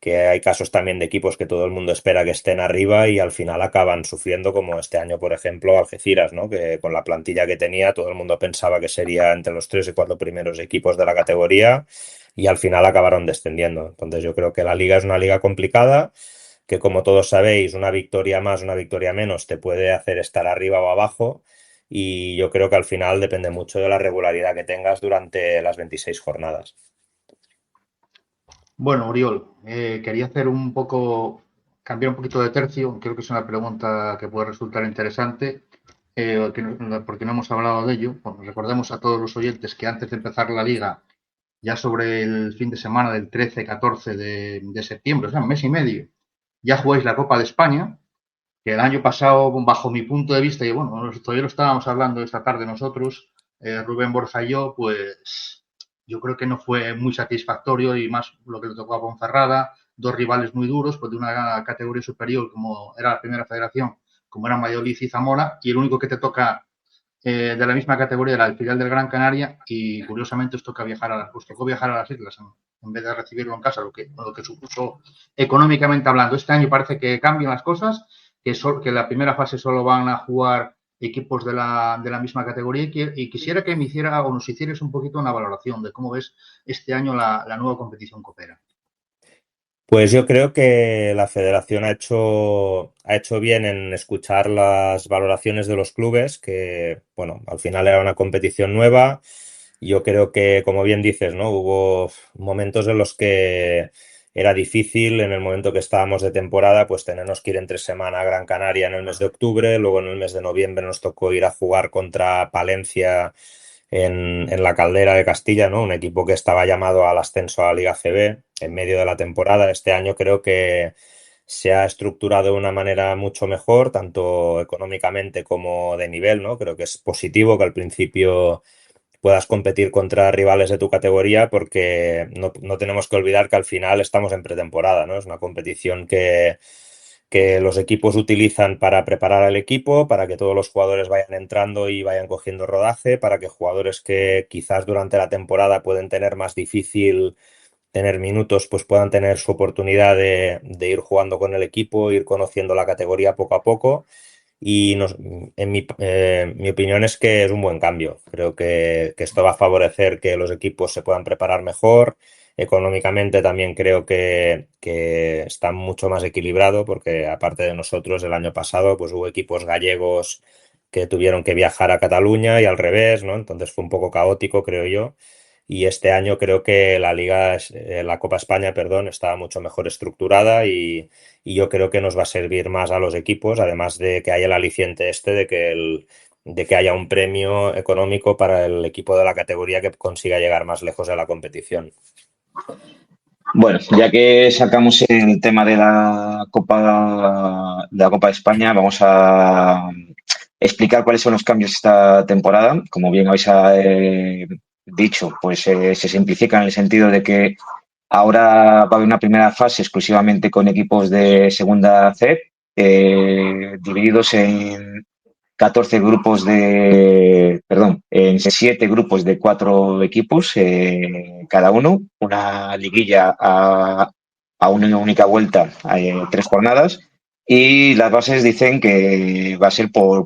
hay casos también de equipos que todo el mundo espera que estén arriba y al final acaban sufriendo, como este año, por ejemplo, Algeciras, ¿no? Que con la plantilla que tenía todo el mundo pensaba que sería entre los 3 y 4 primeros equipos de la categoría, y al final acabaron descendiendo. Entonces yo creo que la liga es una liga complicada, que como todos sabéis, una victoria más, una victoria menos te puede hacer estar arriba o abajo, y yo creo que al final depende mucho de la regularidad que tengas durante las 26 jornadas.
Bueno, Oriol, quería cambiar un poquito de tercio. Creo que es una pregunta que puede resultar interesante, porque no hemos hablado de ello. Bueno, recordemos a todos los oyentes que antes de empezar la liga, ya sobre el fin de semana del 13-14 de septiembre, o sea, un mes y medio, ya jugáis la Copa de España, que el año pasado, bajo mi punto de vista, y bueno, todavía lo estábamos hablando esta tarde nosotros, Rubén Borja y yo, pues yo creo que no fue muy satisfactorio, y más lo que le tocó a Ponferrada, dos rivales muy duros, pues de una categoría superior como era la primera federación, como eran Valladolid y Zamora, y el único que te toca de la misma categoría era el filial del Gran Canaria, y curiosamente os tocó viajar a las islas en vez de recibirlo en casa, lo que supuso económicamente hablando. Este año parece que cambian las cosas, que la primera fase solo van a jugar equipos de la misma categoría, y quisiera que me hiciera o nos hicieras un poquito una valoración de cómo ves este año la nueva competición copera.
Pues yo creo que la federación ha hecho bien en escuchar las valoraciones de los clubes, que, bueno, al final era una competición nueva. Yo creo que, como bien dices, ¿no? Hubo momentos en los que era difícil, en el momento que estábamos de temporada, pues tenernos que ir entre semana a Gran Canaria en el mes de octubre, luego en el mes de noviembre nos tocó ir a jugar contra Palencia en la Caldera de Castilla, ¿no? Un equipo que estaba llamado al ascenso a la Liga CB en medio de la temporada. Este año creo que se ha estructurado de una manera mucho mejor, tanto económicamente como de nivel, ¿no? Creo que es positivo que al principio puedas competir contra rivales de tu categoría, porque no tenemos que olvidar que al final estamos en pretemporada, ¿no? Es una competición que los equipos utilizan para preparar al equipo, para que todos los jugadores vayan entrando y vayan cogiendo rodaje, para que jugadores que quizás durante la temporada pueden tener más difícil tener minutos, pues puedan tener su oportunidad de ir jugando con el equipo, ir conociendo la categoría poco a poco. Y mi opinión es que es un buen cambio. Creo que esto va a favorecer que los equipos se puedan preparar mejor. Económicamente también creo que está mucho más equilibrado, porque aparte de nosotros, el año pasado pues hubo equipos gallegos que tuvieron que viajar a Cataluña y al revés, ¿no? Entonces fue un poco caótico, creo yo. y este año creo que la Copa España, perdón, está mucho mejor estructurada y yo creo que nos va a servir más a los equipos, además de que haya el aliciente de que haya un premio económico para el equipo de la categoría que consiga llegar más lejos de la competición.
Bueno, ya que sacamos el tema de la Copa de España, vamos a explicar cuáles son los cambios esta temporada. Como bien habéis dicho, pues se simplifica en el sentido de que ahora va a haber una primera fase exclusivamente con equipos de segunda C, divididos en 14 grupos en 7 grupos de 4 equipos, cada uno, una liguilla a una única vuelta, 3 jornadas, y las bases dicen que va a ser por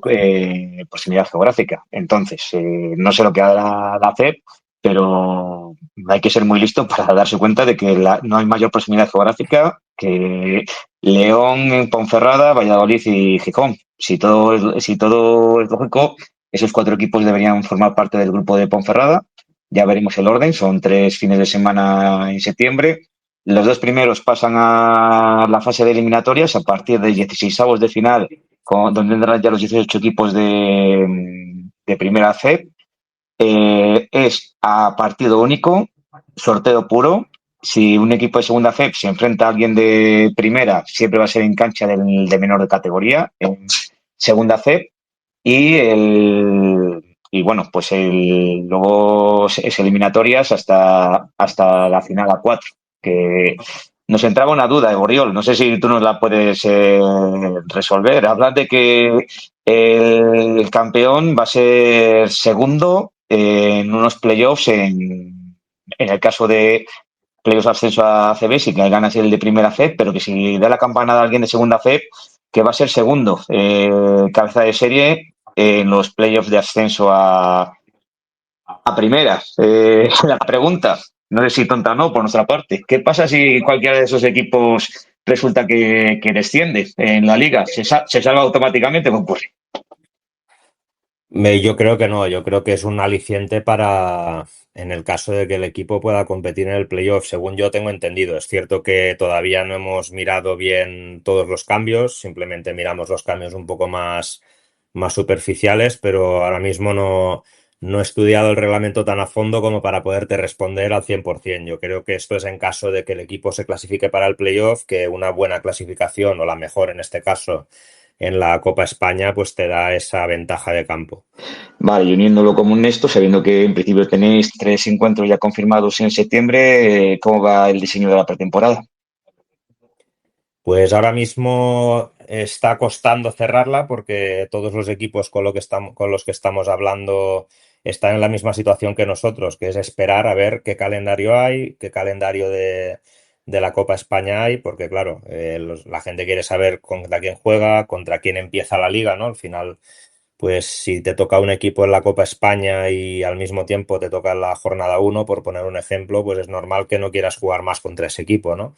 proximidad geográfica. Entonces, no sé lo que hará la CEP, pero hay que ser muy listo para darse cuenta de que no hay mayor proximidad geográfica que León, Ponferrada, Valladolid y Gijón. Si todo es lógico, esos 4 equipos deberían formar parte del grupo de Ponferrada. Ya veremos el orden, son 3 fines de semana en septiembre. Los 2 primeros pasan a la fase de eliminatorias a partir de 16avos de final, donde tendrán ya los 18 equipos de primera C. Es a partido único, sorteo puro. Si un equipo de segunda FEP se enfrenta a alguien de primera, siempre va a ser en cancha de menor de categoría, en segunda FEP. Y bueno, pues luego es eliminatorias hasta la final a 4. Que nos entraba una duda, Oriol, no sé si tú nos la puedes resolver. Hablas de que el campeón va a ser segundo en unos playoffs en el caso de playoffs ascenso a ACB, si que gana el de primera FEP, pero que si da la campanada a alguien de segunda FEP, que va a ser segundo, cabeza de serie en los playoffs de ascenso a primera. La pregunta, no sé si tonta o no, por nuestra parte, ¿qué pasa si cualquiera de esos equipos resulta que desciende en la liga? ¿Se salva automáticamente? ¿Qué ocurre?
Yo creo que no, yo creo que es un aliciente en el caso de que el equipo pueda competir en el playoff, según yo tengo entendido. Es cierto que todavía no hemos mirado bien todos los cambios, simplemente miramos los cambios un poco más superficiales, pero ahora mismo no he estudiado el reglamento tan a fondo como para poderte responder al 100%. Yo creo que esto es en caso de que el equipo se clasifique para el playoff, que una buena clasificación, o la mejor en este caso, en la Copa España, pues te da esa ventaja de campo.
Vale, y uniéndolo como un esto, sabiendo que en principio tenéis 3 encuentros ya confirmados en septiembre, ¿cómo va el diseño de la pretemporada?
Pues ahora mismo está costando cerrarla porque todos los equipos con los que estamos hablando están en la misma situación que nosotros, que es esperar a ver qué calendario hay, qué calendario de la Copa España hay, porque claro, la gente quiere saber contra quién juega, contra quién empieza la liga, ¿no? Al final, pues si te toca un equipo en la Copa España y al mismo tiempo te toca la jornada 1, por poner un ejemplo, pues es normal que no quieras jugar más contra ese equipo, ¿no?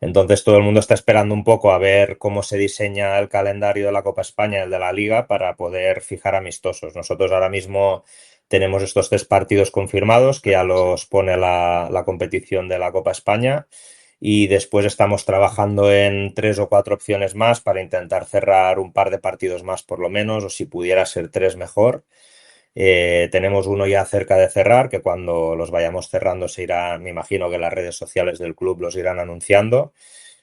Entonces todo el mundo está esperando un poco a ver cómo se diseña el calendario de la Copa España y el de la Liga para poder fijar amistosos. Nosotros ahora mismo tenemos estos 3 partidos confirmados que ya los pone la competición de la Copa España y después estamos trabajando en 3 o 4 opciones más para intentar cerrar un par de partidos más por lo menos, o si pudiera ser 3 mejor. Tenemos uno ya cerca de cerrar, que cuando los vayamos cerrando se irá, me imagino que las redes sociales del club los irán anunciando,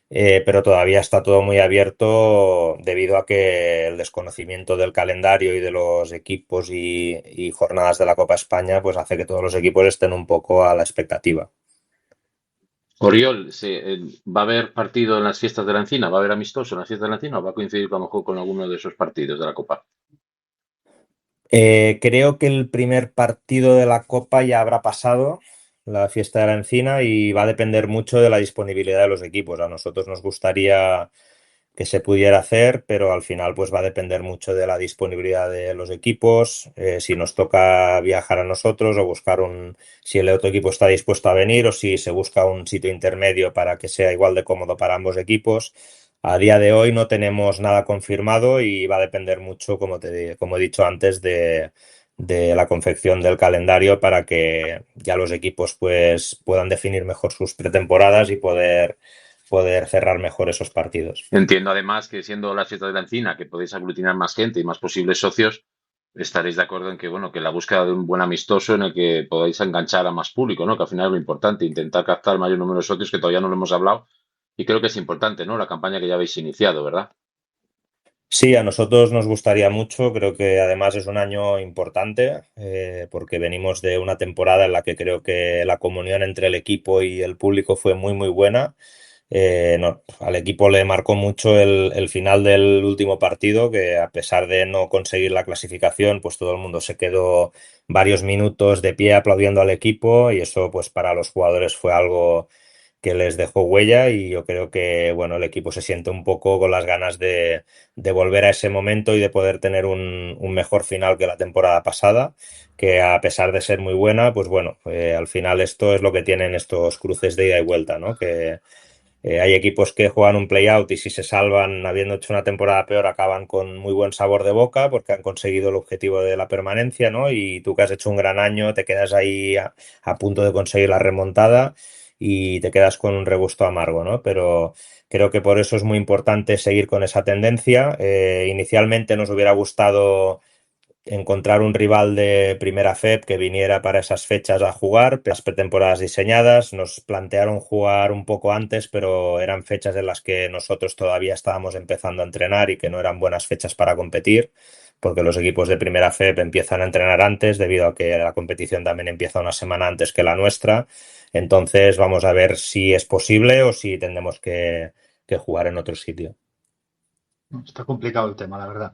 pero todavía está todo muy abierto debido a que el desconocimiento del calendario y de los equipos y jornadas de la Copa España pues hace que todos los equipos estén un poco a la expectativa.
Oriol, ¿va a haber partido en las fiestas de la Encina? ¿Va a haber amistoso en las fiestas de la Encina o va a coincidir a lo mejor con alguno de esos partidos de la Copa?
Creo que el primer partido de la Copa ya habrá pasado, la fiesta de la Encina, y va a depender mucho de la disponibilidad de los equipos. A nosotros nos gustaría que se pudiera hacer, pero al final pues va a depender mucho de la disponibilidad de los equipos, si nos toca viajar a nosotros o si el otro equipo está dispuesto a venir o si se busca un sitio intermedio para que sea igual de cómodo para ambos equipos. A día de hoy no tenemos nada confirmado y va a depender mucho, como he dicho antes, de de la confección del calendario para que ya los equipos pues puedan definir mejor sus pretemporadas y poder cerrar mejor esos partidos.
Entiendo además que siendo las fiestas de la encina, que podéis aglutinar más gente y más posibles socios, estaréis de acuerdo en que, bueno, que la búsqueda de un buen amistoso en el que podáis enganchar a más público, ¿no? Que al final es lo importante, intentar captar el mayor número de socios, que todavía no lo hemos hablado, y creo que es importante, ¿no? La campaña que ya habéis iniciado, ¿verdad?
Sí, a nosotros nos gustaría mucho, creo que además es un año importante porque venimos de una temporada en la que creo que la comunión entre el equipo y el público fue muy, muy buena. Al equipo le marcó mucho el final del último partido, que a pesar de no conseguir la clasificación, pues todo el mundo se quedó varios minutos de pie aplaudiendo al equipo y eso pues para los jugadores fue algo que les dejó huella y yo creo que bueno, el equipo se siente un poco con las ganas de volver a ese momento y de poder tener un mejor final que la temporada pasada, que a pesar de ser muy buena, pues bueno, al final esto es lo que tienen estos cruces de ida y vuelta, ¿no? Que hay equipos que juegan un play-out y si se salvan habiendo hecho una temporada peor acaban con muy buen sabor de boca porque han conseguido el objetivo de la permanencia, ¿no? Y tú que has hecho un gran año te quedas ahí a punto de conseguir la remontada y te quedas con un regusto amargo, ¿no? Pero creo que por eso es muy importante seguir con esa tendencia. Inicialmente nos hubiera gustado encontrar un rival de primera FEP que viniera para esas fechas a jugar, las pretemporadas diseñadas, nos plantearon jugar un poco antes, pero eran fechas en las que nosotros todavía estábamos empezando a entrenar y que no eran buenas fechas para competir, porque los equipos de primera FEP empiezan a entrenar antes debido a que la competición también empieza una semana antes que la nuestra. Entonces vamos a ver si es posible o si tendremos que jugar en otro sitio.
Está complicado el tema, la verdad.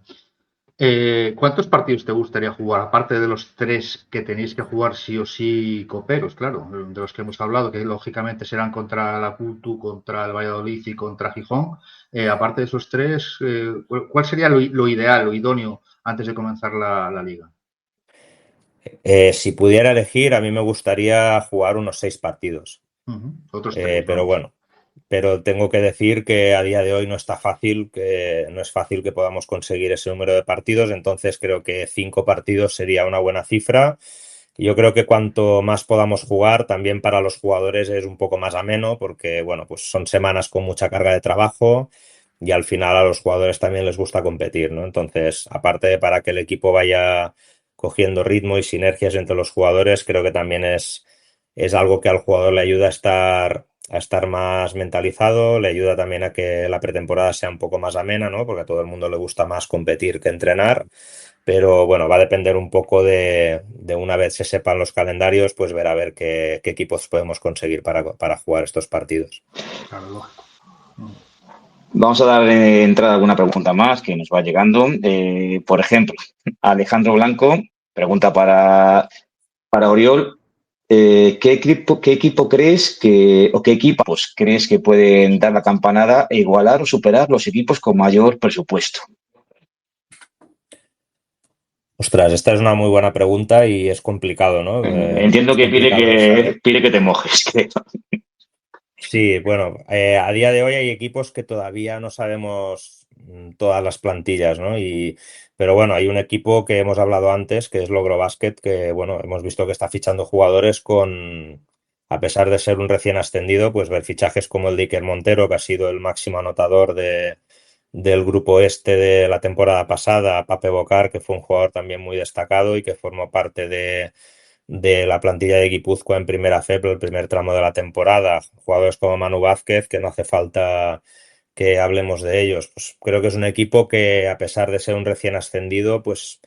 ¿Cuántos partidos te gustaría jugar? Aparte de los 3 que tenéis que jugar sí o sí coperos, claro, de los que hemos hablado, que lógicamente serán contra la Cultu, contra el Valladolid y contra Gijón. Aparte de esos 3, ¿cuál sería lo ideal, lo idóneo antes de comenzar la liga?
Si pudiera elegir, a mí me gustaría jugar unos 6 partidos.
Otros 3,
Pero
vamos.
bueno, pero tengo que decir que a día de hoy no está fácil, que no es fácil que podamos conseguir ese número de partidos, entonces creo que 5 partidos sería una buena cifra. Yo creo que cuanto más podamos jugar, también para los jugadores es un poco más ameno, porque bueno, pues son semanas con mucha carga de trabajo y al final a los jugadores también les gusta competir, ¿no? Entonces, aparte de para que el equipo vaya cogiendo ritmo y sinergias entre los jugadores, creo que también es algo que al jugador le ayuda a estar más mentalizado, le ayuda también a que la pretemporada sea un poco más amena, ¿no? Porque a todo el mundo le gusta más competir que entrenar. Pero bueno, va a depender un poco de una vez se sepan los calendarios, pues ver a ver qué equipos podemos conseguir para jugar estos partidos.
Claro, lógico.
Vamos a dar entrada a alguna pregunta más que nos va llegando. Por ejemplo, Alejandro Blanco pregunta para Oriol. ¿Qué equipo crees o qué equipos crees que pueden dar la campanada e igualar o superar los equipos con mayor presupuesto?
Ostras, esta es una muy buena pregunta y es complicado, ¿no?
Entiendo
Es
que
complicado saber.
pide que te mojes, creo.
Sí, bueno, a día de hoy hay equipos que todavía no sabemos todas las plantillas, ¿no? Pero bueno, hay un equipo que hemos hablado antes, que es Logro Basket, que bueno, hemos visto que está fichando jugadores a pesar de ser un recién ascendido, pues ver fichajes como el de Iker Montero, que ha sido el máximo anotador del grupo este de la temporada pasada, Pape Bocar, que fue un jugador también muy destacado y que formó parte de la plantilla de Guipúzcoa en primera FEP, el primer tramo de la temporada. Jugadores como Manu Vázquez, que no hace falta que hablemos de ellos. Pues creo que es un equipo que, a pesar de ser un recién ascendido, pues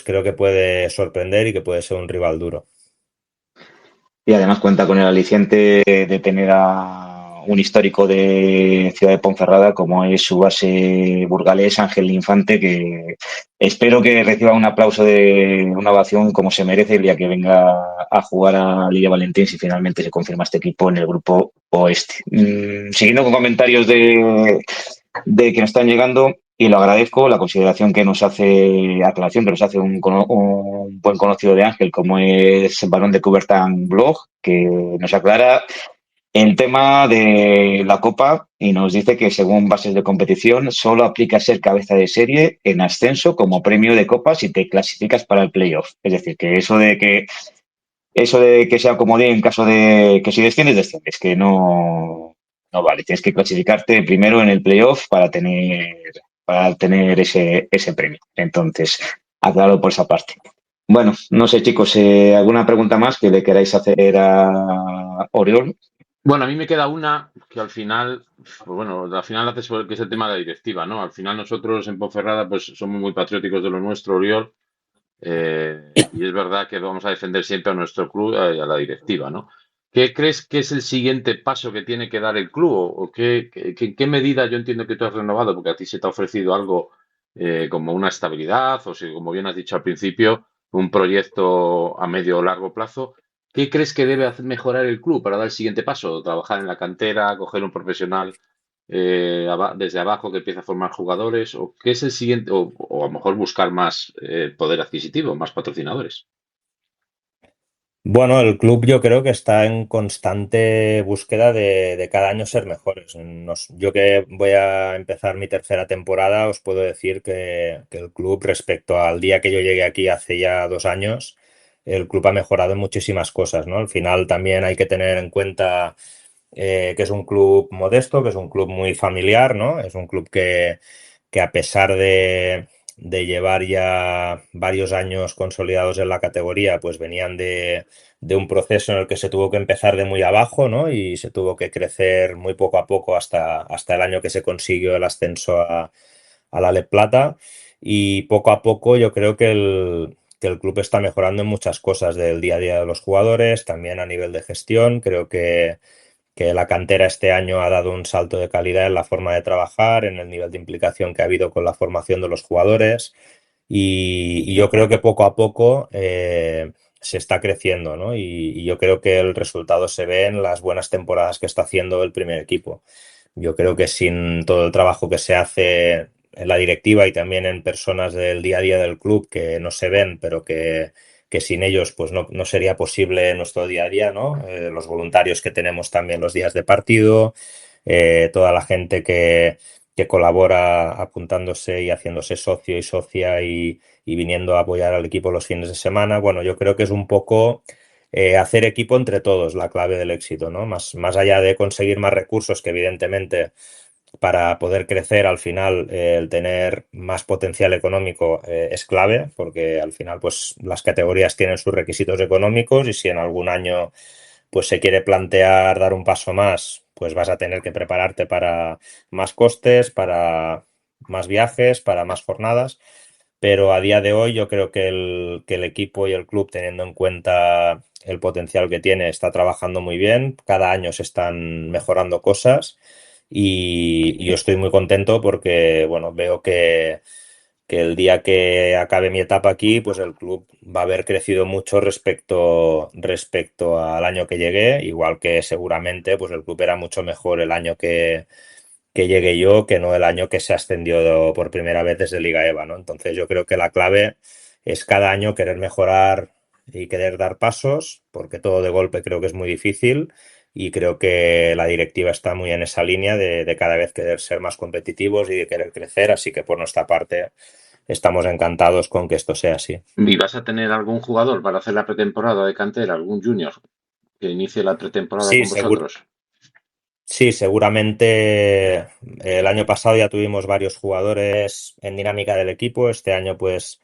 creo que puede sorprender y que puede ser un rival duro.
Y además cuenta con el aliciente de tener a un histórico de Ciudad de Ponferrada como es su base burgalés Ángel Infante, que espero que reciba un aplauso de una ovación como se merece el día que venga a jugar a Liga Valentín si finalmente se confirma este equipo en el grupo oeste. Siguiendo con comentarios de que nos están llegando, y lo agradezco, la consideración que nos hace, aclaración que nos hace un buen conocido de Ángel, como es el Barón de Coubertin Blog, que nos aclara el tema de la Copa y nos dice que según bases de competición solo aplica ser cabeza de serie en ascenso como premio de Copa si te clasificas para el playoff. Es decir, que eso de que sea comodín en caso de que si desciendes, desciendes, que no vale. Tienes que clasificarte primero en el playoff para tener ese premio. Entonces, aclaro por esa parte. Bueno, no sé, chicos, ¿alguna pregunta más que le queráis hacer a Oriol?
Bueno, a mí me queda una que al final, pues bueno, al final hace sobre que es el tema de la directiva, ¿no? Al final nosotros en Ponferrada pues somos muy patrióticos de lo nuestro, Oriol, y es verdad que vamos a defender siempre a nuestro club y a la directiva, ¿no? ¿Qué crees que es el siguiente paso que tiene que dar el club? ¿O qué medida yo entiendo que tú has renovado? Porque a ti se te ha ofrecido algo como una estabilidad o si, como bien has dicho al principio, un proyecto a medio o largo plazo. ¿Qué crees que debe mejorar el club para dar el siguiente paso? ¿Trabajar en la cantera, coger un profesional desde abajo que empieza a formar jugadores? ¿O qué es el siguiente? O a lo mejor buscar más poder adquisitivo, más patrocinadores.
Bueno, el club yo creo que está en constante búsqueda de cada año ser mejores. Yo que voy a empezar mi tercera temporada, os puedo decir que el club respecto al día que yo llegué aquí hace ya 2 años, el club ha mejorado en muchísimas cosas, ¿no? Al final también hay que tener en cuenta que es un club modesto, que es un club muy familiar, ¿no? Es un club que a pesar de llevar ya varios años consolidados en la categoría, pues venían de un proceso en el que se tuvo que empezar de muy abajo, ¿no? Y se tuvo que crecer muy poco a poco hasta el año que se consiguió el ascenso a la Leb Plata. Y poco a poco yo creo que el club está mejorando en muchas cosas del día a día de los jugadores, también a nivel de gestión. Creo que la cantera este año ha dado un salto de calidad en la forma de trabajar, en el nivel de implicación que ha habido con la formación de los jugadores y yo creo que poco a poco se está creciendo, ¿no? Y yo creo que el resultado se ve en las buenas temporadas que está haciendo el primer equipo. Yo creo que sin todo el trabajo que se hace en la directiva y también en personas del día a día del club que no se ven, pero que sin ellos pues no sería posible nuestro día a día, ¿no? Los voluntarios que tenemos también los días de partido, toda la gente que colabora apuntándose y haciéndose socio y socia y viniendo a apoyar al equipo los fines de semana. Bueno, yo creo que es un poco hacer equipo entre todos la clave del éxito, ¿no? Más allá de conseguir más recursos, que evidentemente para poder crecer al final el tener más potencial económico es clave, porque al final pues las categorías tienen sus requisitos económicos y si en algún año pues se quiere plantear dar un paso más, pues vas a tener que prepararte para más costes, para más viajes, para más jornadas. Pero a día de hoy yo creo que el equipo y el club, teniendo en cuenta el potencial que tiene, está trabajando muy bien. Cada año se están mejorando cosas y yo estoy muy contento porque, bueno, veo que el día que acabe mi etapa aquí, pues el club va a haber crecido mucho respecto al año que llegué, igual que seguramente pues el club era mucho mejor el año que llegué yo que no el año que se ascendió por primera vez desde Liga EVA, ¿no? Entonces yo creo que la clave es cada año querer mejorar y querer dar pasos, porque todo de golpe creo que es muy difícil y creo que la directiva está muy en esa línea de cada vez querer ser más competitivos y de querer crecer, así que por nuestra parte estamos encantados con que esto sea así.
¿Y vas a tener algún jugador para hacer la pretemporada de cantera, algún junior que inicie la pretemporada
Sí,
con vosotros?
sí, seguramente el año pasado ya tuvimos varios jugadores en dinámica del equipo. Este año, pues,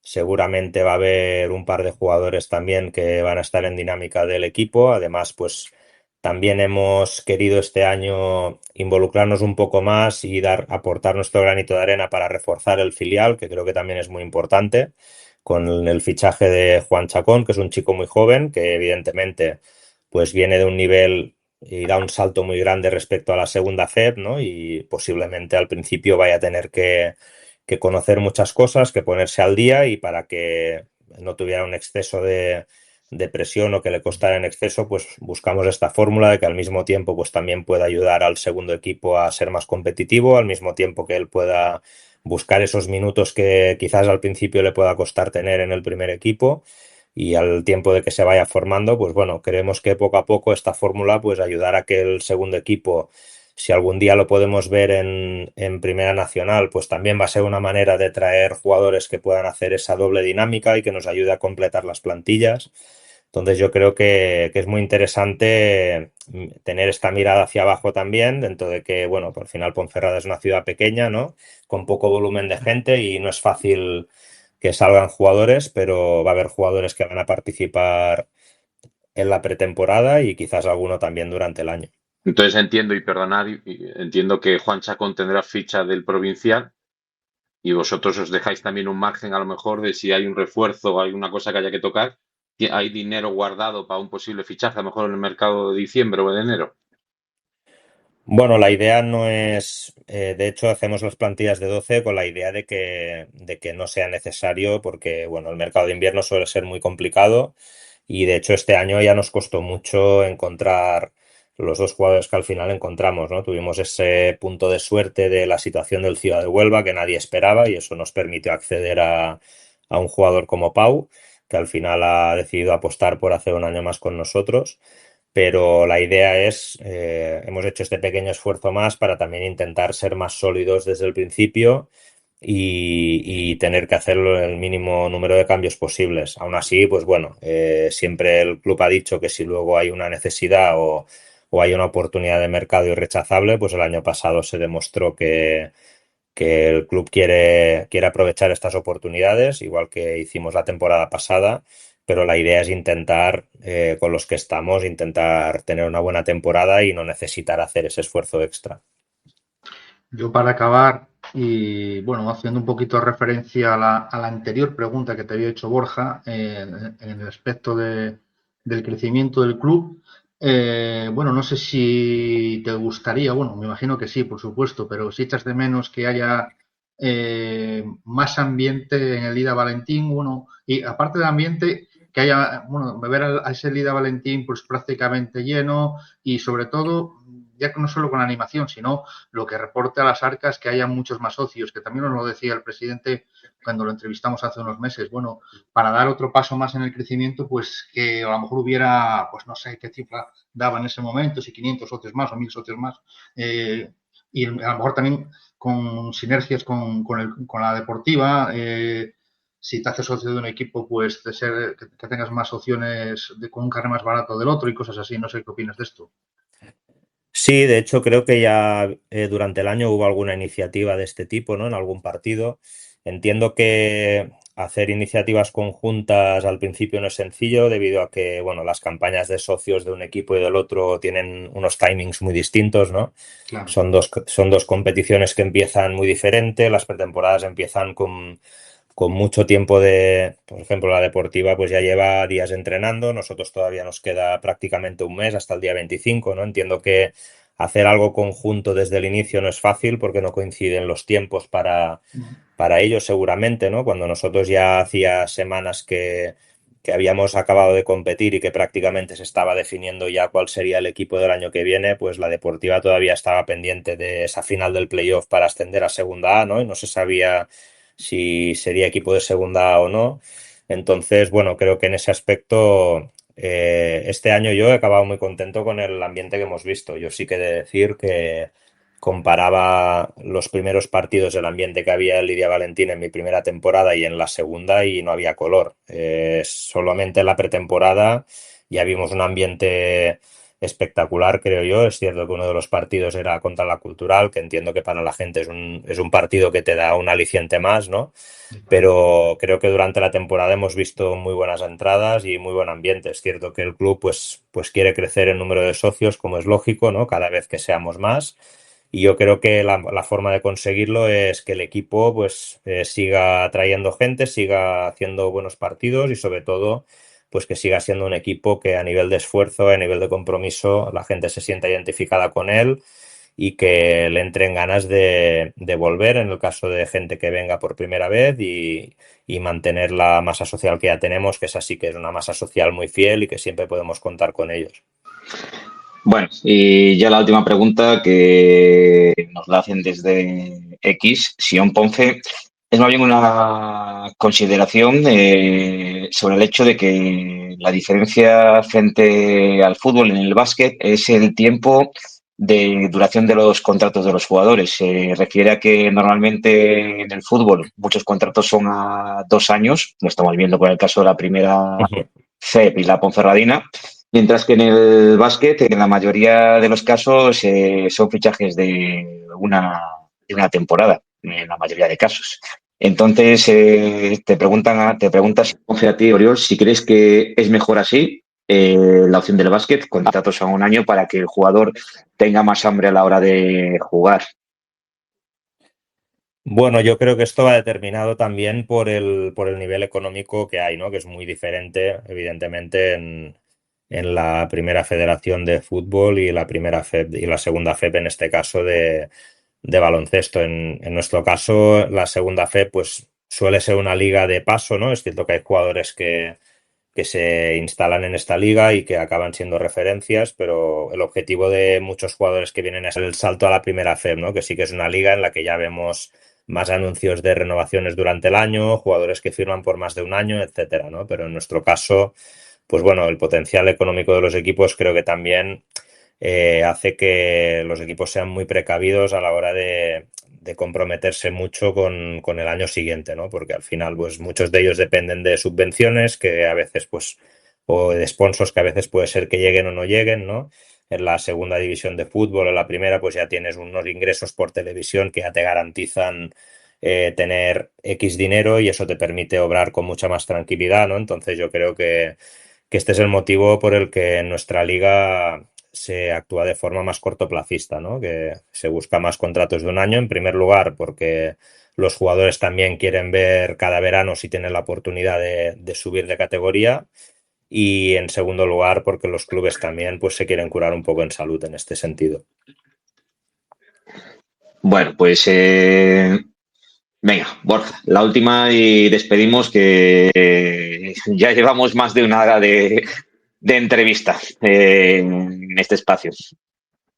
seguramente va a haber un par de jugadores también que van a estar en dinámica del equipo. Además, pues, también hemos querido este año involucrarnos un poco más y aportar nuestro granito de arena para reforzar el filial, que creo que también es muy importante, con el fichaje de Juan Chacón, que es un chico muy joven, que evidentemente pues viene de un nivel y da un salto muy grande respecto a la segunda FEP, ¿no? Y posiblemente al principio vaya a tener que conocer muchas cosas, que ponerse al día y para que no tuviera un exceso de presión o que le costara en exceso, pues buscamos esta fórmula de que al mismo tiempo pues también pueda ayudar al segundo equipo a ser más competitivo, al mismo tiempo que él pueda buscar esos minutos que quizás al principio le pueda costar tener en el primer equipo y al tiempo de que se vaya formando, pues bueno, creemos que poco a poco esta fórmula pues ayudará a que el segundo equipo, si algún día lo podemos ver en Primera Nacional, pues también va a ser una manera de traer jugadores que puedan hacer esa doble dinámica y que nos ayude a completar las plantillas. Entonces yo creo que es muy interesante tener esta mirada hacia abajo también, dentro de que, bueno, por al final Ponferrada es una ciudad pequeña, ¿no? Con poco volumen de gente y no es fácil que salgan jugadores, pero va a haber jugadores que van a participar en la pretemporada y quizás alguno también durante el año.
Entonces entiendo, y perdonad, entiendo que Juan Chacón tendrá ficha del provincial y vosotros os dejáis también un margen a lo mejor de si hay un refuerzo o hay una cosa que haya que tocar, hay dinero guardado para un posible fichaje, a lo mejor en el mercado de diciembre o de enero.
Bueno, la idea no es, de hecho, hacemos las plantillas de 12 con la idea de que no sea necesario porque, bueno, el mercado de invierno suele ser muy complicado y de hecho este año ya nos costó mucho encontrar los dos jugadores que al final encontramos, ¿no? Tuvimos ese punto de suerte de la situación del Ciudad de Huelva que nadie esperaba y eso nos permitió acceder a un jugador como Pau, que al final ha decidido apostar por hacer un año más con nosotros. Pero la idea es, hemos hecho este pequeño esfuerzo más para también intentar ser más sólidos desde el principio y tener que hacerlo en el mínimo número de cambios posibles. Aún así, pues bueno, siempre el club ha dicho que si luego hay una necesidad o hay una oportunidad de mercado irrechazable, pues el año pasado se demostró que el club quiere aprovechar estas oportunidades, igual que hicimos la temporada pasada, pero la idea es intentar, con los que estamos, intentar tener una buena temporada y no necesitar hacer ese esfuerzo extra.
Yo para acabar, y bueno, haciendo un poquito de referencia a la anterior pregunta que te había hecho Borja, en el aspecto del crecimiento del club, bueno, no sé si te gustaría, bueno, me imagino que sí, por supuesto, pero si echas de menos que haya más ambiente en el Lida Valentín, bueno, y aparte del ambiente, que haya, bueno, ver a ese Lida Valentín pues prácticamente lleno y sobre todo, ya que no solo con la animación, sino lo que reporte a las arcas que haya muchos más socios, que también nos lo decía el presidente cuando lo entrevistamos hace unos meses. Bueno, para dar otro paso más en el crecimiento, pues que a lo mejor hubiera, pues no sé qué cifra daba en ese momento, si 500 socios más o 1000 socios más, y a lo mejor también con sinergias con la deportiva, si te haces socio de un equipo, pues de ser que tengas más opciones con un carnet más barato del otro y cosas así. No sé qué opinas de esto.
Sí, de hecho creo que ya durante el año hubo alguna iniciativa de este tipo, ¿no? En algún partido. Entiendo que hacer iniciativas conjuntas al principio no es sencillo debido a que, bueno, las campañas de socios de un equipo y del otro tienen unos timings muy distintos, ¿no?
Claro.
Son dos competiciones que empiezan muy diferente, las pretemporadas empiezan con mucho tiempo por ejemplo, la deportiva pues ya lleva días entrenando, nosotros todavía nos queda prácticamente un mes hasta el día 25, ¿no? Entiendo que hacer algo conjunto desde el inicio no es fácil porque no coinciden los tiempos para ello seguramente, ¿no? Cuando nosotros ya hacía semanas que habíamos acabado de competir y que prácticamente se estaba definiendo ya cuál sería el equipo del año que viene, pues la deportiva todavía estaba pendiente de esa final del playoff para ascender a Segunda A, ¿no? Y no se sabía si sería equipo de Segunda A o no. Entonces, bueno, creo que en ese aspecto este año yo he acabado muy contento con el ambiente que hemos visto. Yo sí que he de decir que comparaba los primeros partidos del ambiente que había en Lidia Valentín en mi primera temporada y en la segunda y no había color. Solamente en la pretemporada ya vimos un ambiente espectacular, creo yo. Es cierto que uno de los partidos era contra la Cultural, que entiendo que para la gente es un partido que te da un aliciente más, ¿no? Pero creo que durante la temporada hemos visto muy buenas entradas y muy buen ambiente. Es cierto que el club pues quiere crecer en número de socios, como es lógico, ¿no? Cada vez que seamos más. Y yo creo que la forma de conseguirlo es que el equipo pues siga trayendo gente, siga haciendo buenos partidos y sobre todo pues que siga siendo un equipo que a nivel de esfuerzo, a nivel de compromiso, la gente se sienta identificada con él y que le entren ganas de volver en el caso de gente que venga por primera vez y mantener la masa social que ya tenemos, que es así que es una masa social muy fiel y que siempre podemos contar con ellos.
Bueno, y ya la última pregunta que nos la hacen desde X, Sion Ponce. es más bien una consideración sobre el hecho de que la diferencia frente al fútbol en el básquet es el tiempo de duración de los contratos de los jugadores. Se refiere a que normalmente en el fútbol muchos contratos son a 2 años, lo estamos viendo con el caso de la primera FEP y la Ponferradina, mientras que en el básquet, en la mayoría de los casos, son fichajes de una temporada, en la mayoría de casos. Entonces, te preguntas a ti, Oriol, si crees que es mejor así, la opción del básquet, contratos a 1 año para que el jugador tenga más hambre a la hora de jugar.
Bueno, yo creo que esto va determinado también por el nivel económico que hay, ¿no? Que es muy diferente, evidentemente, en la primera federación de fútbol y la primera FEP y la segunda FEP, en este caso, de baloncesto. En nuestro caso, la segunda FEP, pues suele ser una liga de paso, ¿no? Es cierto que hay jugadores que se instalan en esta liga y que acaban siendo referencias, pero el objetivo de muchos jugadores que vienen es el salto a la primera FEP, ¿no? Que sí que es una liga en la que ya vemos más anuncios de renovaciones durante el año, jugadores que firman por más de 1 año, etcétera, ¿no? Pero en nuestro caso, pues bueno, el potencial económico de los equipos creo que también hace que los equipos sean muy precavidos a la hora de comprometerse mucho con el año siguiente, ¿no? Porque al final, pues muchos de ellos dependen de subvenciones que a veces, pues, o de sponsors que a veces puede ser que lleguen o no lleguen, ¿no? En la segunda división de fútbol, en la primera, pues ya tienes unos ingresos por televisión que ya te garantizan tener X dinero y eso te permite obrar con mucha más tranquilidad, ¿no? Entonces yo creo que este es el motivo por el que en nuestra liga se actúa de forma más cortoplacista, ¿no? Que se busca más contratos de 1 año, en primer lugar, porque los jugadores también quieren ver cada verano si tienen la oportunidad de subir de categoría y en segundo lugar porque los clubes también pues se quieren curar un poco en salud en este sentido.
Bueno, pues venga, Borja, la última y despedimos que ya llevamos más de 1 hora de entrevista en este espacio.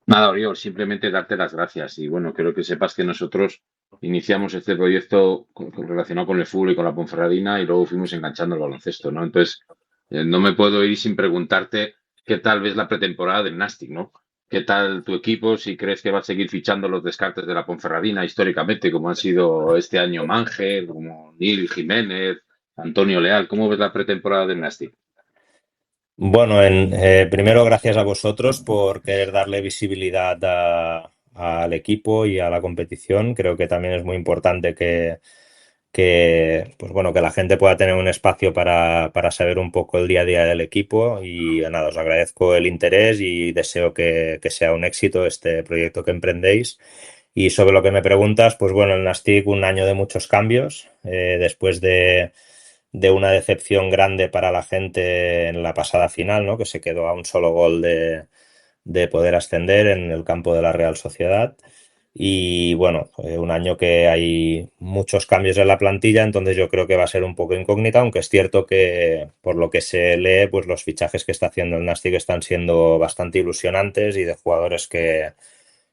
Nada, Oriol, simplemente darte las gracias. Y bueno, quiero que sepas que nosotros iniciamos este proyecto relacionado con el fútbol y con la Ponferradina y luego fuimos enganchando el baloncesto, ¿no? Entonces, no me puedo ir sin preguntarte qué tal ves la pretemporada del Nastic, ¿no? ¿Qué tal tu equipo? Si crees que va a seguir fichando los descartes de la Ponferradina históricamente, como han sido este año Mangel, como Nil Jiménez, Antonio Leal. ¿Cómo ves la pretemporada del Nastic?
Bueno, primero gracias a vosotros por querer darle visibilidad al equipo y a la competición. Creo que también es muy importante pues bueno, que la gente pueda tener un espacio para saber un poco el día a día del equipo y nada, os agradezco el interés y deseo que sea un éxito este proyecto que emprendéis. Y sobre lo que me preguntas, pues bueno, el Nastic 1 año de muchos cambios, después de una decepción grande para la gente en la pasada final, ¿no? Que se quedó a un solo gol de poder ascender en el campo de la Real Sociedad. Y bueno, 1 año que hay muchos cambios en la plantilla, entonces yo creo que va a ser un poco incógnita, aunque es cierto que por lo que se lee, pues los fichajes que está haciendo el Nastic están siendo bastante ilusionantes y de jugadores que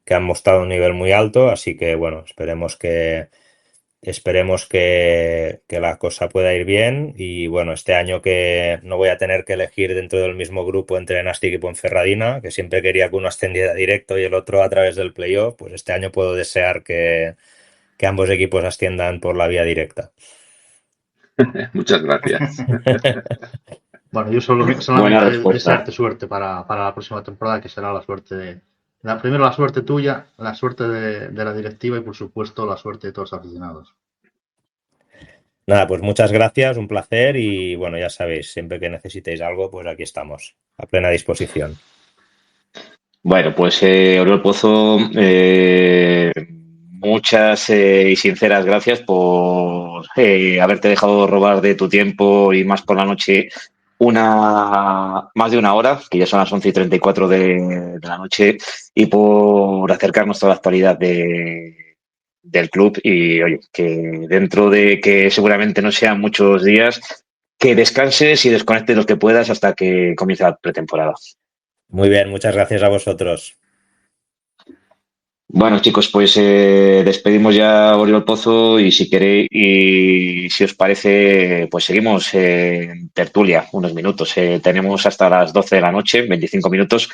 han mostrado un nivel muy alto, así que bueno, esperemos que la cosa pueda ir bien y bueno, este año que no voy a tener que elegir dentro del mismo grupo entre Nastic y Ponferradina, que siempre quería que uno ascendiera directo y el otro a través del playoff, pues este año puedo desear que ambos equipos asciendan por la vía directa.
Muchas gracias.
Bueno, yo
Buena
solamente
respuesta.
desearte suerte para la próxima temporada, que será la suerte primero la suerte tuya, la suerte de la directiva y por supuesto la suerte de todos los aficionados.
Nada, pues muchas gracias, un placer y bueno, ya sabéis, siempre que necesitéis algo, pues aquí estamos, a plena disposición.
Bueno, pues Oriol Pozo, muchas y sinceras gracias por haberte dejado robar de tu tiempo y más por la noche más de 1 hora, que ya son las 11:34 de la noche, y por acercarnos toda la actualidad del club. Y oye, que dentro de que seguramente no sean muchos días, que descanses y desconectes los que puedas hasta que comience la pretemporada.
Muy bien, muchas gracias a vosotros.
Bueno, chicos, pues despedimos ya a Oriol Pozo y si queréis, y si os parece, pues seguimos en tertulia unos minutos. Tenemos hasta las 12 de la noche, 25 minutos,